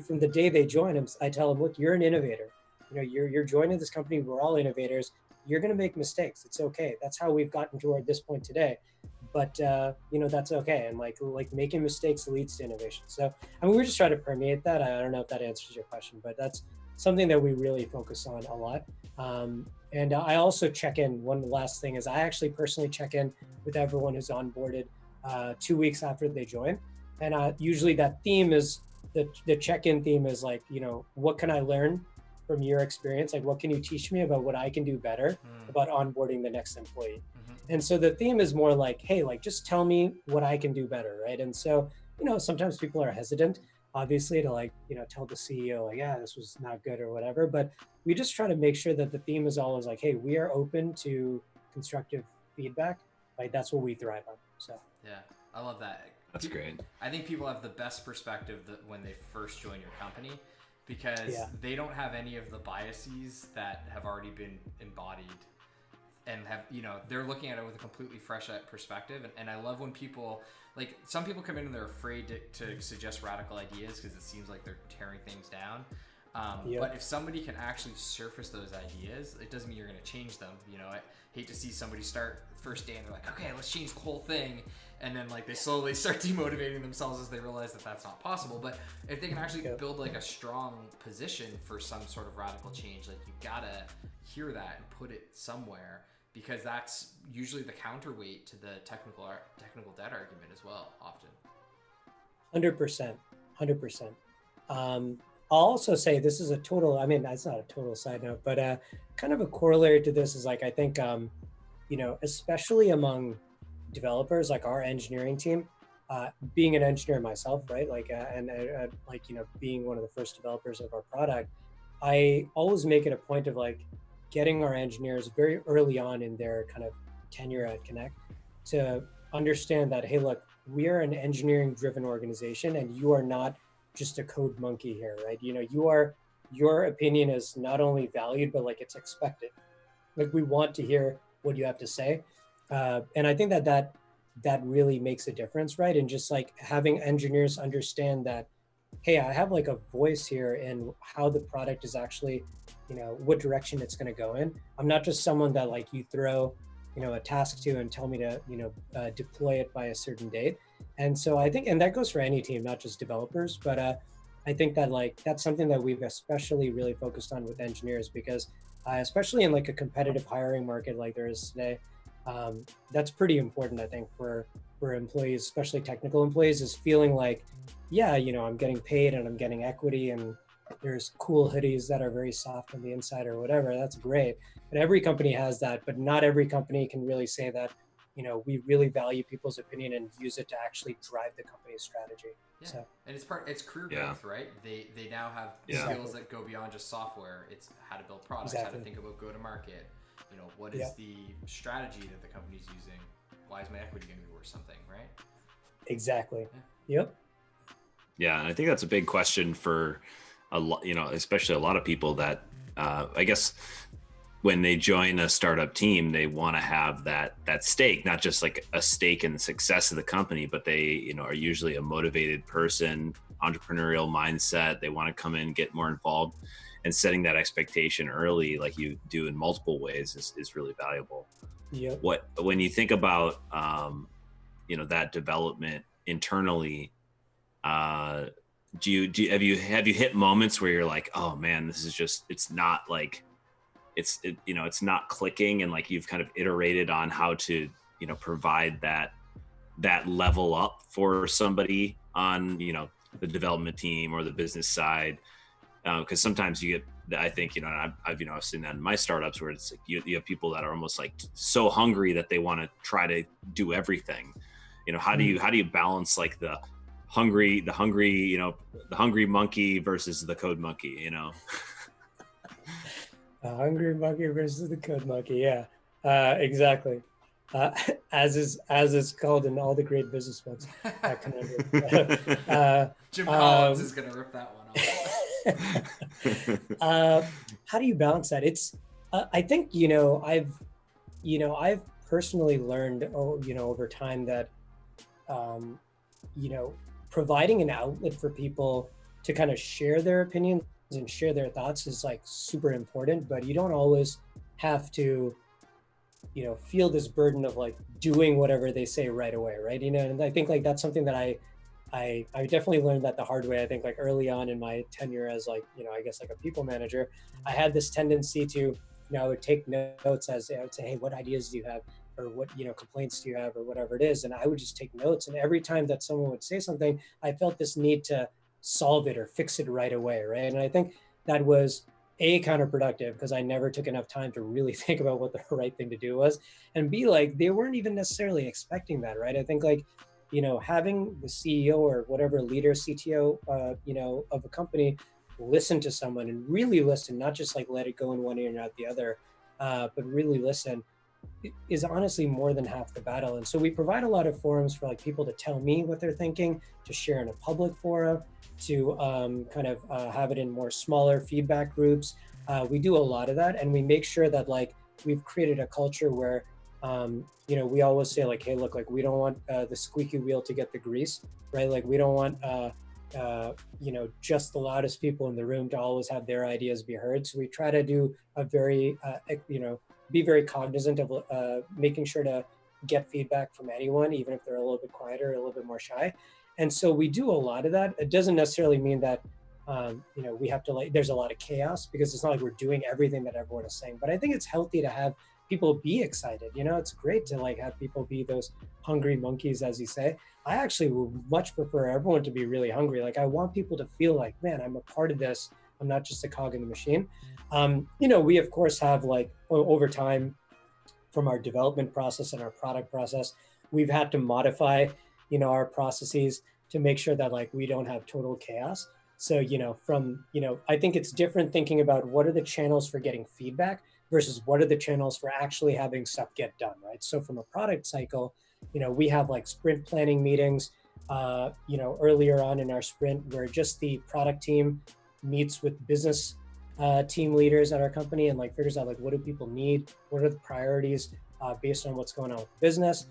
from the day they join, I tell them, look, you're an innovator. You're joining this company. We're all innovators. You're going to make mistakes. It's okay. That's how we've gotten to this point today. But that's okay. And like making mistakes leads to innovation. So I mean, we're just trying to permeate that. I don't know if that answers your question, but that's something that we really focus on a lot. And I also check in. One last thing is I actually personally check in with everyone who's onboarded 2 weeks after they join. And usually that theme is, the check-in theme is like, what can I learn from your experience? Like, what can you teach me about what I can do better about onboarding the next employee? And so the theme is more like, hey, like, just tell me what I can do better, right? And so, sometimes people are hesitant, obviously, to like, tell the CEO, like, yeah, this was not good or whatever. But we just try to make sure that the theme is always like, hey, we are open to constructive feedback. Like, that's what we thrive on. So yeah, I love that. That's great. I think people have the best perspective when they first join your company, because they don't have any of the biases that have already been embodied, and have, they're looking at it with a completely fresh perspective. And I love when people, like, some people come in and they're afraid to suggest radical ideas because it seems like they're tearing things down. But if somebody can actually surface those ideas, it doesn't mean you're going to change them. I hate to see somebody start first day and they're like, okay, let's change the whole thing. And then like they slowly start demotivating themselves as they realize that that's not possible. But if they can actually build like a strong position for some sort of radical change, like you gotta hear that and put it somewhere, because that's usually the counterweight to the technical debt argument as well, often. 100%. I'll also say this is it's not a total side note, but kind of a corollary to this is like, I think, especially among developers, like our engineering team, being an engineer myself, right? Like, being one of the first developers of our product, I always make it a point of like getting our engineers very early on in their kind of tenure at Kinnek to understand that, hey, look, we are an engineering driven organization and you are not just a code monkey here, right? Your opinion is not only valued, but like it's expected. Like, we want to hear what you have to say. And I think that really makes a difference, right? And just like having engineers understand that, hey, I have like a voice here in how the product is actually, what direction it's going to go in. I'm not just someone that like you throw, a task to and tell me to, deploy it by a certain date. And so I think, and that goes for any team, not just developers, but I think that like, that's something that we've especially really focused on with engineers, because especially in like a competitive hiring market like there is today, that's pretty important, I think, for employees, especially technical employees, is feeling like, yeah, I'm getting paid and I'm getting equity and there's cool hoodies that are very soft on the inside or whatever. That's great. But every company has that, but not every company can really say that, we really value people's opinion and use it to actually drive the company's strategy. Yeah. So. And it's career growth, right? They now have skills that go beyond just software. It's how to build products, how to think about go-to-market. What is the strategy that the company's using? Why is my equity going to be worth something, right? Exactly. Yeah. Yep. Yeah, and I think that's a big question for a lot, especially a lot of people that I guess when they join a startup team, they want to have that stake, not just like a stake in the success of the company, but they, are usually a motivated person, entrepreneurial mindset. They want to come in, get more involved, and setting that expectation early, like you do in multiple ways, is really valuable. Yeah. When you think about, that development internally, have you hit moments where you're like, oh man, this is just, it's not like, it's not clicking, and like you've kind of iterated on how to, provide that level up for somebody on, the development team or the business side, Because sometimes you get, I think, you know, I've seen that in my startups where it's like you have people that are almost like so hungry that they want to try to do everything. You know, how do you balance like the hungry, you know, the hungry monkey versus the code monkey, you know? A hungry monkey versus the code monkey. Yeah, exactly. Uh, as is called in all the great business books. Jim Collins is gonna rip that one off. How do you balance that? It's I think I've personally learned over time that um, you know providing an outlet for people to kind of share their opinions and share their thoughts is like super important, but you don't always have to feel this burden of like doing whatever they say right away, right? And I think like that's something that I definitely learned that the hard way. I think like early on in my tenure as like I guess like a people manager, I had this tendency to I would take notes as I would say, hey, what ideas do you have, or what complaints do you have, or whatever it is, and I would just take notes. And every time that someone would say something, I felt this need to solve it or fix it right away, right? And I think that was counterproductive because I never took enough time to really think about what the right thing to do was, and B, like they weren't even necessarily expecting that, right? I think like having the CEO or whatever leader, CTO, of a company listen to someone and really listen, not just like let it go in one ear and out the other, but really listen, is honestly more than half the battle. And so we provide a lot of forums for like people to tell me what they're thinking, to share in a public forum, to have it in more smaller feedback groups. We do a lot of that, and we make sure that like we've created a culture where we always say like, hey, look, like we don't want the squeaky wheel to get the grease, right? Like we don't want just the loudest people in the room to always have their ideas be heard. So we try to do a very be very cognizant of making sure to get feedback from anyone, even if they're a little bit quieter, a little bit more shy. And so we do a lot of that. It doesn't necessarily mean that we have to there's a lot of chaos, because it's not like we're doing everything that everyone is saying. But I think it's healthy to have people be excited. It's great to like have people be those hungry monkeys, as you say. I actually would much prefer everyone to be really hungry. Like I want people to feel like, man, I'm a part of this. I'm not just a cog in the machine. We of course have like over time, from our development process and our product process, we've had to modify, our processes to make sure that like we don't have total chaos. So, I think it's different thinking about what are the channels for getting feedback versus what are the channels for actually having stuff get done, right? So from a product cycle, we have like sprint planning meetings, earlier on in our sprint, where just the product team meets with business team leaders at our company and like figures out like what do people need, what are the priorities based on what's going on with the business.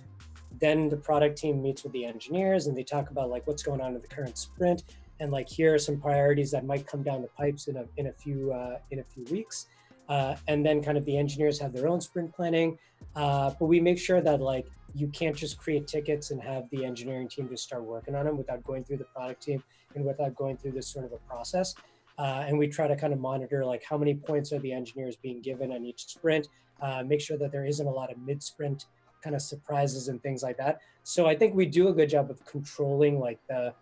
Then the product team meets with the engineers and they talk about like what's going on in the current sprint, and like here are some priorities that might come down the pipes in a few weeks. And then kind of the engineers have their own sprint planning, but we make sure that like you can't just create tickets and have the engineering team just start working on them without going through the product team and without going through this sort of a process. And we try to kind of monitor like how many points are the engineers being given on each sprint, make sure that there isn't a lot of mid-sprint kind of surprises and things like that. So I think we do a good job of controlling like the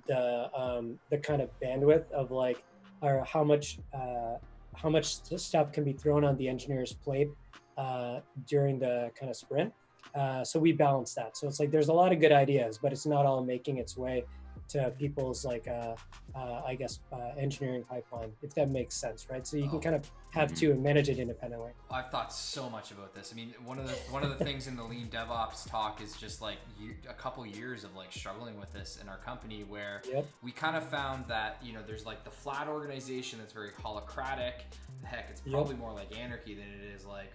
kind of bandwidth of like, or how much stuff can be thrown on the engineer's plate during the kind of sprint. So we balance that. So it's like there's a lot of good ideas, but it's not all making its way to people's like engineering pipeline, if that makes sense, right? So you can kind of have to manage it independently. I've thought so much about this. I mean, one of the things in the lean DevOps talk is just like a couple years of like struggling with this in our company, where we kind of found that there's like the flat organization that's very holacratic. Heck, it's probably more like anarchy than it is like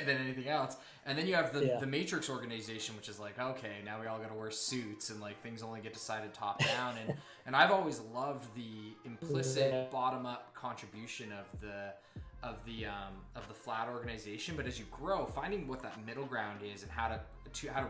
than anything else. And then you have the matrix organization, which is like, okay, now we all got to wear suits and like things only get decided top down. And I've always loved the implicit bottom up contribution of the flat organization. But as you grow, finding what that middle ground is and how to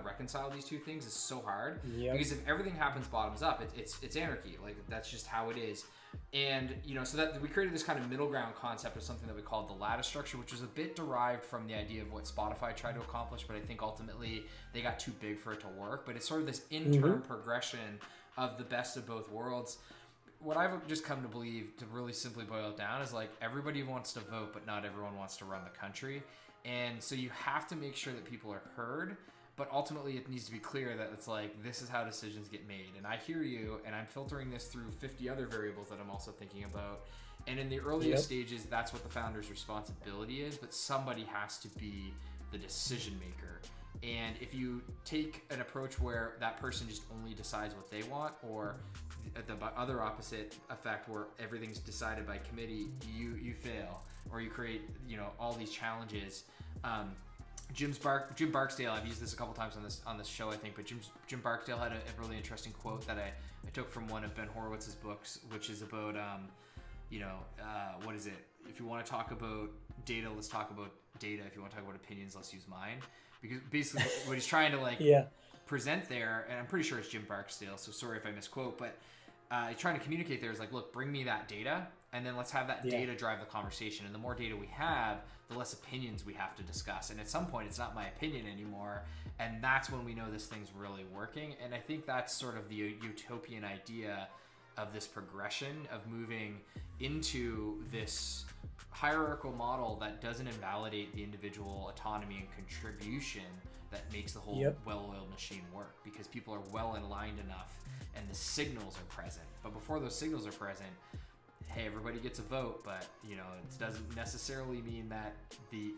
reconcile these two things is so hard. Because if everything happens bottoms up, it's anarchy. Like that's just how it is. And so that we created this kind of middle ground concept of something that we called the lattice structure, which was a bit derived from the idea of what Spotify tried to accomplish, but I think ultimately they got too big for it to work. But it's sort of this in-turn progression of the best of both worlds. what I've just come to believe, to really simply boil it down, is like everybody wants to vote, but not everyone wants to run the country. And so you have to make sure that people are heard, but ultimately it needs to be clear that it's like, this is how decisions get made. And I hear you, and I'm filtering this through 50 other variables that I'm also thinking about. And in the earliest stages, that's what the founder's responsibility is, but somebody has to be the decision maker. And if you take an approach where that person just only decides what they want, or the other opposite effect where everything's decided by committee, you fail, or you create, all these challenges. Jim Barksdale, I've used this a couple times on this show, I think, but Jim Barksdale had a really interesting quote that I took from one of Ben Horowitz's books, which is about, what is it? If you want to talk about data, let's talk about data. If you want to talk about opinions, let's use mine. Because basically what he's trying to present there, and I'm pretty sure it's Jim Barksdale, so sorry if I misquote, but he's trying to communicate there is like, look, bring me that data, and then let's have that data drive the conversation. And the more data we have, the less opinions we have to discuss. And at some point, it's not my opinion anymore. And that's when we know this thing's really working. And I think that's sort of the utopian idea of this progression of moving into this hierarchical model that doesn't invalidate the individual autonomy and contribution that makes the whole well-oiled machine work, because people are well aligned enough and the signals are present. But before those signals are present, hey, everybody gets a vote, but it doesn't necessarily mean that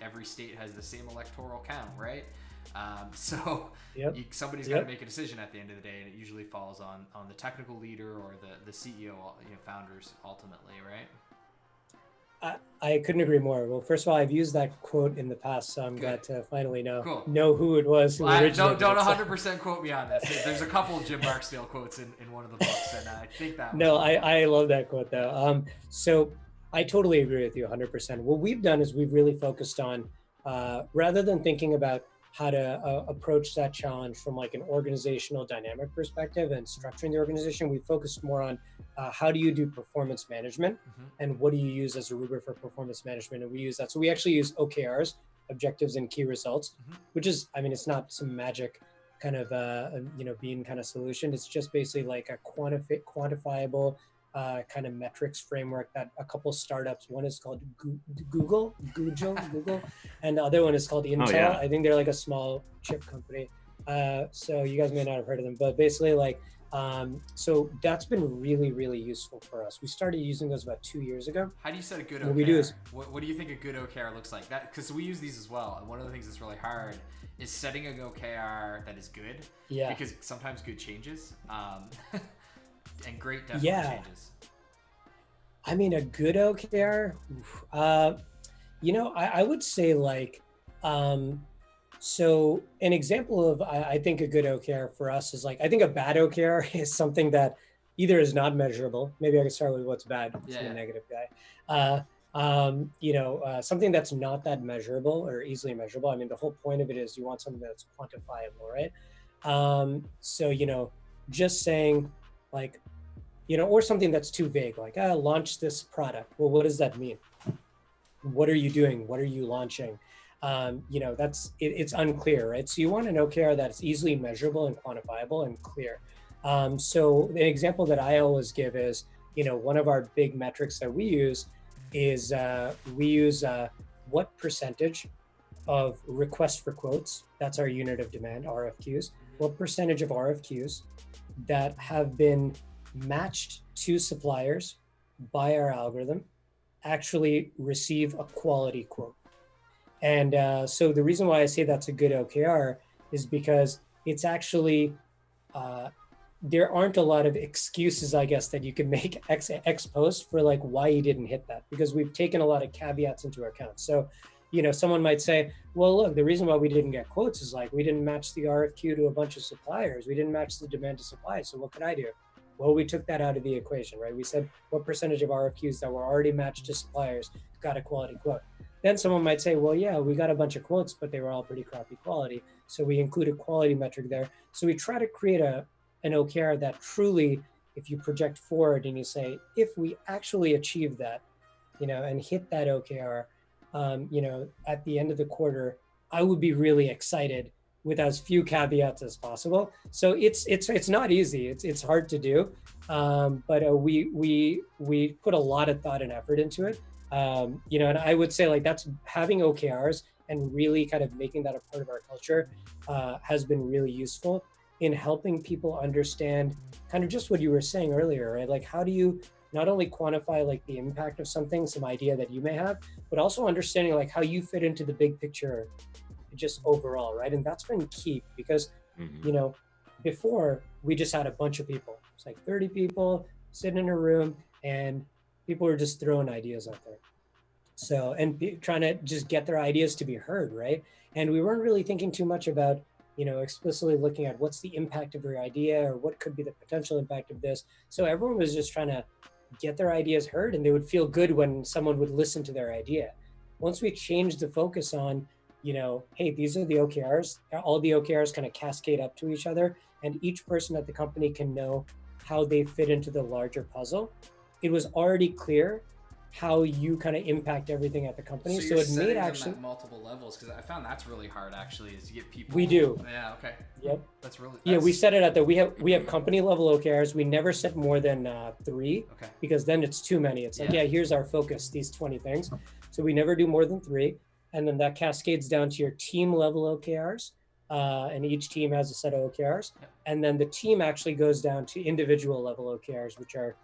every state has the same electoral count, right? Somebody's got to make a decision at the end of the day, and it usually falls on the technical leader or the CEO, founders ultimately, right? I couldn't agree more. Well, first of all, I've used that quote in the past, so I'm glad to finally know who it was. Don't 100% quote me on this. There's a couple of Jim Barksdale quotes in one of the books, and I think that. I love that quote though. So I totally agree with you 100%. What we've done is we've really focused on rather than thinking about how to approach that challenge from like an organizational dynamic perspective and structuring the organization, we focused more on how do you do performance management and what do you use as a rubric for performance management, and we use that. So we actually use OKRs, objectives and key results, which is, it's not some magic kind of bean kind of solution. It's just basically like a quantifiable kind of metrics framework that a couple startups, one is called Google, and the other one is called Intel. Oh, yeah. I think they're like a small chip company. So you guys may not have heard of them, but basically so that's been really, really useful for us. We started using those about 2 years ago. How do you set a good OKR? What do you think a good OKR looks like? That, because we use these as well. And one of the things that's really hard is setting an OKR that is good. Yeah. Because sometimes good changes. And great definitely changes. A good OKR, I would say so an example of, I think a good OKR for us is I think a bad OKR is something that either is not measurable. Maybe I can start with what's bad. I'm a negative guy. Something that's not that measurable or easily measurable. The whole point of it is you want something that's quantifiable, right? Just saying or something that's too vague, launch this product. Well, what does that mean? What are you doing? What are you launching? It's unclear, right? So you want an OKR that's easily measurable and quantifiable and clear. So an example that I always give is, one of our big metrics that we use is what percentage of requests for quotes, that's our unit of demand, RFQs, what percentage of RFQs that have been matched to suppliers by our algorithm actually receive a quality quote. And so the reason why I say that's a good OKR is because it's actually, there aren't a lot of excuses, I guess, that you can make ex post for why you didn't hit that, because we've taken a lot of caveats into account. So, someone might say, well, look, the reason why we didn't get quotes is we didn't match the RFQ to a bunch of suppliers. We didn't match the demand to supply. So what could I do? Well, we took that out of the equation, right? We said, what percentage of RFQs that were already matched to suppliers got a quality quote? Then someone might say, well, yeah, we got a bunch of quotes, but they were all pretty crappy quality. So we include a quality metric there. So we try to create an OKR that truly, if you project forward and you say, if we actually achieve that, and hit that OKR, at the end of the quarter, I would be really excited with as few caveats as possible. So it's not easy. It's hard to do, but we put a lot of thought and effort into it. And I would say like that's having OKRs and really kind of making that a part of our culture has been really useful in helping people understand kind of just what you were saying earlier, right? Like how do you not only quantify like the impact of something, some idea that you may have, but also understanding like how you fit into the big picture just overall, right? And that's been key because, before we just had a bunch of people. It's like 30 people sitting in a room and people were just throwing ideas out there. So, and trying to just get their ideas to be heard, right? And we weren't really thinking too much about, explicitly looking at what's the impact of your idea or what could be the potential impact of this. So everyone was just trying to get their ideas heard and they would feel good when someone would listen to their idea. Once we changed the focus on, hey, these are the OKRs, all the OKRs kind of cascade up to each other and each person at the company can know how they fit into the larger puzzle. It was already clear how you kind of impact everything at the company. So it made actually at multiple levels, because I found that's really hard actually, is to get people. We do. Yeah. Okay. Yep. Yeah, we set it at that. We have company level OKRs. We never set more than 3. Okay. Because then it's too many. It's like, here's our focus, these 20 things. So we never do more than 3. And then that cascades down to your team level OKRs. And each team has a set of OKRs. Yep. And then the team actually goes down to individual level OKRs, which are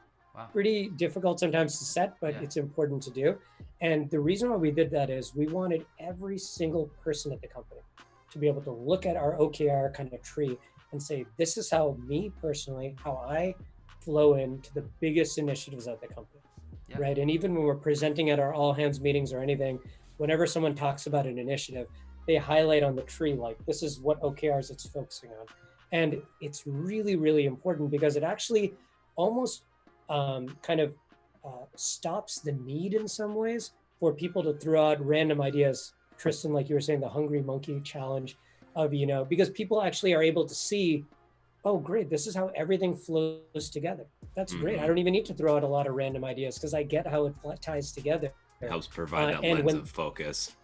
pretty difficult sometimes to set, but it's important to do. And the reason why we did that is we wanted every single person at the company to be able to look at our OKR kind of tree and say, this is how me personally, how I flow into the biggest initiatives at the company, right? And even when we're presenting at our all hands meetings or anything, whenever someone talks about an initiative, they highlight on the tree, like this is what OKRs it's focusing on. And it's really, really important because it actually almost stops the need in some ways for people to throw out random ideas. Tristan, like you were saying, the hungry monkey challenge of, because people actually are able to see, oh, great, this is how everything flows together. That's great. I don't even need to throw out a lot of random ideas because I get how it ties together. It helps provide that lens of focus.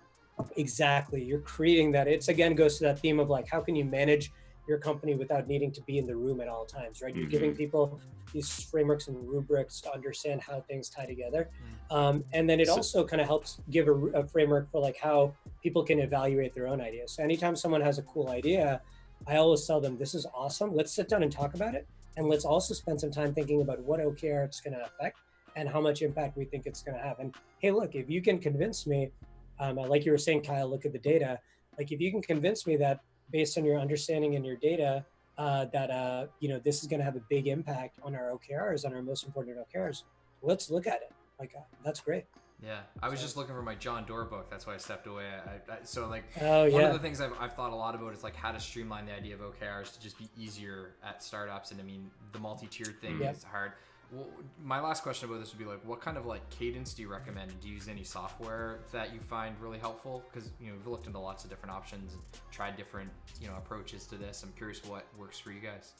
Exactly. You're creating that. It's again goes to that theme of like, how can you manage your company without needing to be in the room at all times, right? You're giving people these frameworks and rubrics to understand how things tie together. And then it also kind of helps give a framework for like how people can evaluate their own ideas. So anytime someone has a cool idea, I always tell them, this is awesome. Let's sit down and talk about it. And let's also spend some time thinking about what OKR it's going to affect and how much impact we think it's going to have. And hey, look, if you can convince me, like you were saying, Kyle, look at the data. Like if you can convince me that based on your understanding and your data, that this is going to have a big impact on our OKRs, on our most important OKRs, let's look at it. Like that's great. Yeah, I was just looking for my John Doerr book. That's why I stepped away. One of the things I've thought a lot about is like how to streamline the idea of OKRs to just be easier at startups. And I mean, the multi-tiered thing is hard. Well, my last question about this would be like, what kind of like cadence do you recommend? Do you use any software that you find really helpful? Because we've looked into lots of different options and tried different approaches to this. I'm curious what works for you guys.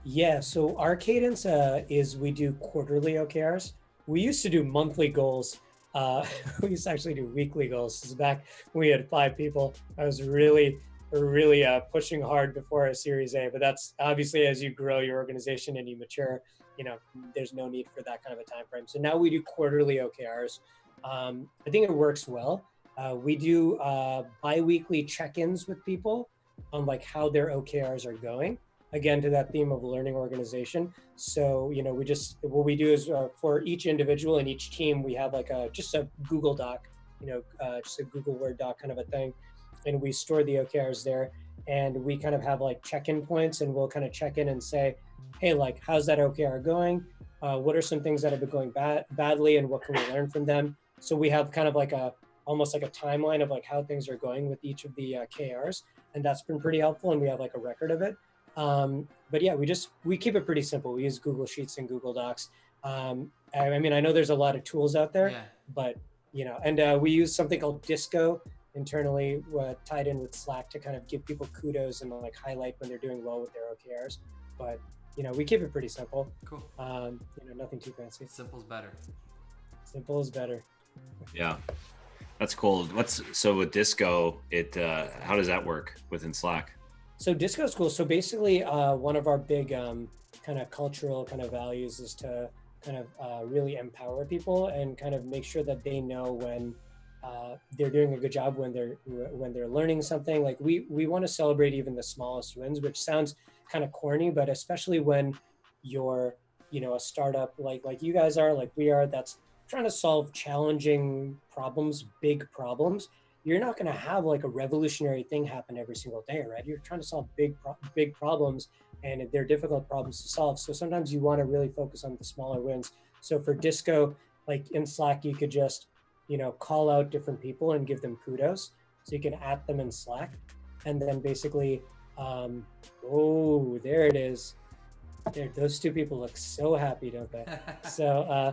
Yeah, so our cadence is we do quarterly OKRs. We used to do monthly goals. We used to actually do weekly goals. This is back when we had 5 people. I was really pushing hard before a Series A, but that's obviously as you grow your organization and you mature, there's no need for that kind of a time frame. So now we do quarterly OKRs. I think it works well. We do bi-weekly check-ins with people on like how their OKRs are going. Again, to that theme of learning organization. So, what we do is for each individual and each team, we have like just a Google Doc, just a Google Word doc kind of a thing. And we store the OKRs there and we kind of have like check-in points and we'll kind of check in and say, hey, like, how's that OKR going? What are some things that have been going badly and what can we learn from them? So we have kind of like almost like a timeline of like how things are going with each of the KRs. And that's been pretty helpful. And we have like a record of it. But yeah, we keep it pretty simple. We use Google Sheets and Google Docs. I mean, I know there's a lot of tools out there, but and we use something called Disco internally, tied in with Slack to kind of give people kudos and like highlight when they're doing well with their OKRs. But we keep it pretty simple. Cool. Nothing too fancy. Simple's better. Simple is better. Yeah. That's cool. So with Disco, how does that work within Slack? So Disco is cool. So basically, one of our big kind of cultural kind of values is to kind of really empower people and kind of make sure that they know when they're doing a good job, when they're learning something. Like we want to celebrate even the smallest wins, which sounds kind of corny, but especially when you're, a startup like you guys are, like we are, that's trying to solve challenging problems, big problems. You're not going to have like a revolutionary thing happen every single day, right? You're trying to solve big problems, and they're difficult problems to solve. So sometimes you want to really focus on the smaller wins. So for Disco, like in Slack, you could just, call out different people and give them kudos. So you can at them in Slack, and then basically, oh, there it is. There, those two people look so happy, don't they? So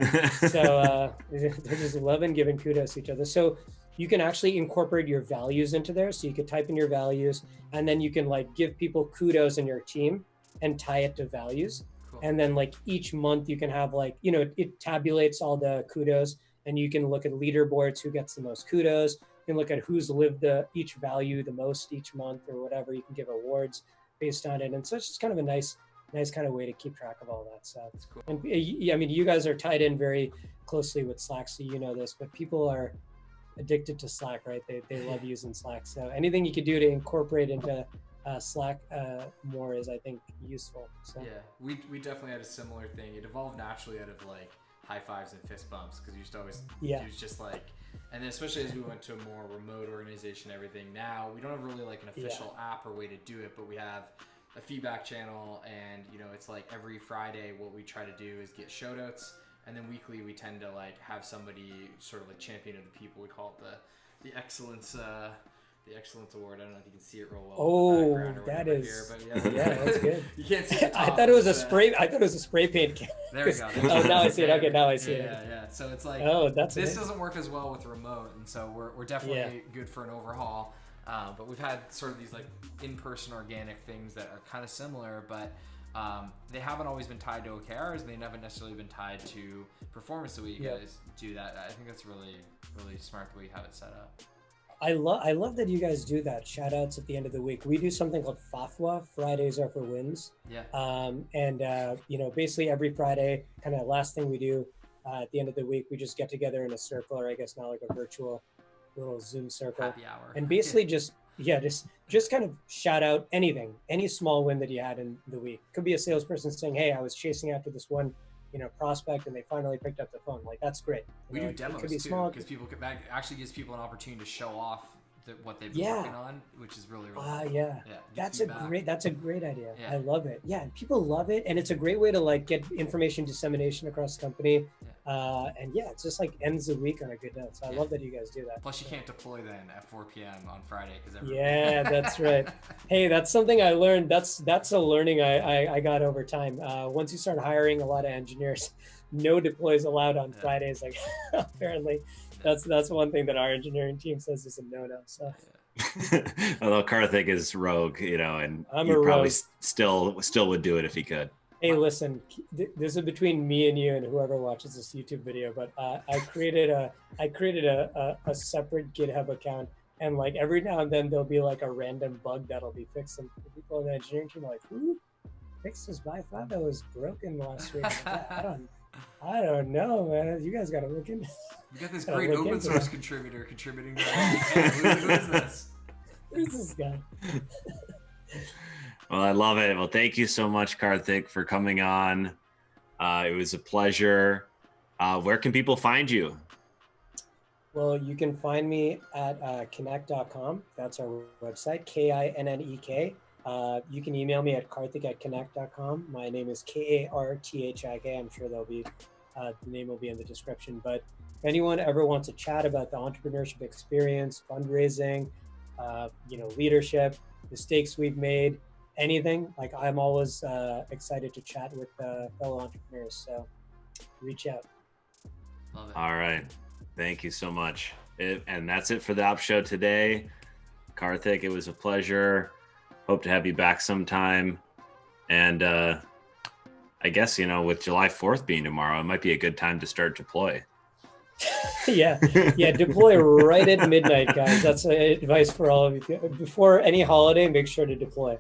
they're just loving giving kudos to each other. So you can actually incorporate your values into there. So you could type in your values, and then you can like give people kudos in your team and tie it to values. Cool. And then like each month you can have like, it tabulates all the kudos, and you can look at leaderboards, who gets the most kudos. You can look at who's lived each value the most each month or whatever. You can give awards based on it. And so it's just kind of a nice kind of way to keep track of all that stuff. That's cool. And I mean, you guys are tied in very closely with Slack, so you know this, but people are addicted to Slack, right? They love using Slack. So anything you could do to incorporate into Slack more is, I think, useful. So yeah, we definitely had a similar thing. It evolved naturally out of like high fives and fist bumps, because we used to always use just like, and then especially as we went to a more remote organization, everything, now we don't have really like an official app or way to do it, but we have a feedback channel, and it's like every Friday what we try to do is get shout outs, and then weekly we tend to like have somebody sort of like champion of the people. We call it the excellence award. I don't know if you can see it roll well. Oh, that is here, but yeah, that's good. You can't see it. I thought it was a spray. I thought it was a spray paint can. There we go. Oh, now I see it. Okay, now I see it. Yeah. So it's like, that's this amazing. doesn't work as well with remote, and so we're definitely good for an overhaul. But we've had sort of these like in-person organic things that are kind of similar, but they haven't always been tied to OKRs, and they haven't necessarily been tied to performance the way you guys do that. I think that's really, really smart the way you have it set up. I love that you guys do that. Shout outs at the end of the week. We do something called FAFWA, Fridays are for wins. Yeah. Basically every Friday, kind of last thing we do at the end of the week, we just get together in a circle, or I guess now like a virtual little Zoom circle, happy hour, and basically just kind of shout out any small win that you had in the week. Could be a salesperson saying, hey, I was chasing after this one prospect and they finally picked up the phone. Like, that's great. We do demos too, because that actually gives people an opportunity to show off what they've been working on, which is really that's a great idea. I love it. Yeah, and people love it, and it's a great way to like get information dissemination across the company. It's just like ends the week on a good note. So I love that you guys do that. Plus, you can't deploy then at 4 p.m. on Friday because that's right. Hey, that's something I learned. That's a learning I got over time. Once you start hiring a lot of engineers, no deploys allowed on Fridays. Like apparently. That's one thing that our engineering team says is a no-no. So, although Karthik is rogue, and I'm he probably rogue. still would do it if he could. Hey, listen, this is between me and you and whoever watches this YouTube video. But I created a separate GitHub account, and like every now and then there'll be like a random bug that'll be fixed, and people in the engineering team are like, "Who fixed this? I thought that was broken last week." I don't know, man. You guys got to look into. You got this great open source contributor contributing to who is this? Who's this guy? Well, I love it. Well, thank you so much, Karthik, for coming on. It was a pleasure. Where can people find you? Well, you can find me at Kinnek.com. That's our website, Kinnek. You can email me at Karthik@Kinnek.com. My name is Karthik. I'm sure the name will be in the description. But if anyone ever wants to chat about the entrepreneurship experience, fundraising, leadership, mistakes we've made, anything, like I'm always excited to chat with fellow entrepreneurs. So reach out. Love it. All right. Thank you so much. And that's it for the Op Show today. Karthik, it was a pleasure. Hope to have you back sometime. And I guess, with July 4th being tomorrow, it might be a good time to start deploy. Yeah, yeah. Deploy right at midnight, guys. That's advice for all of you. Before any holiday, make sure to deploy.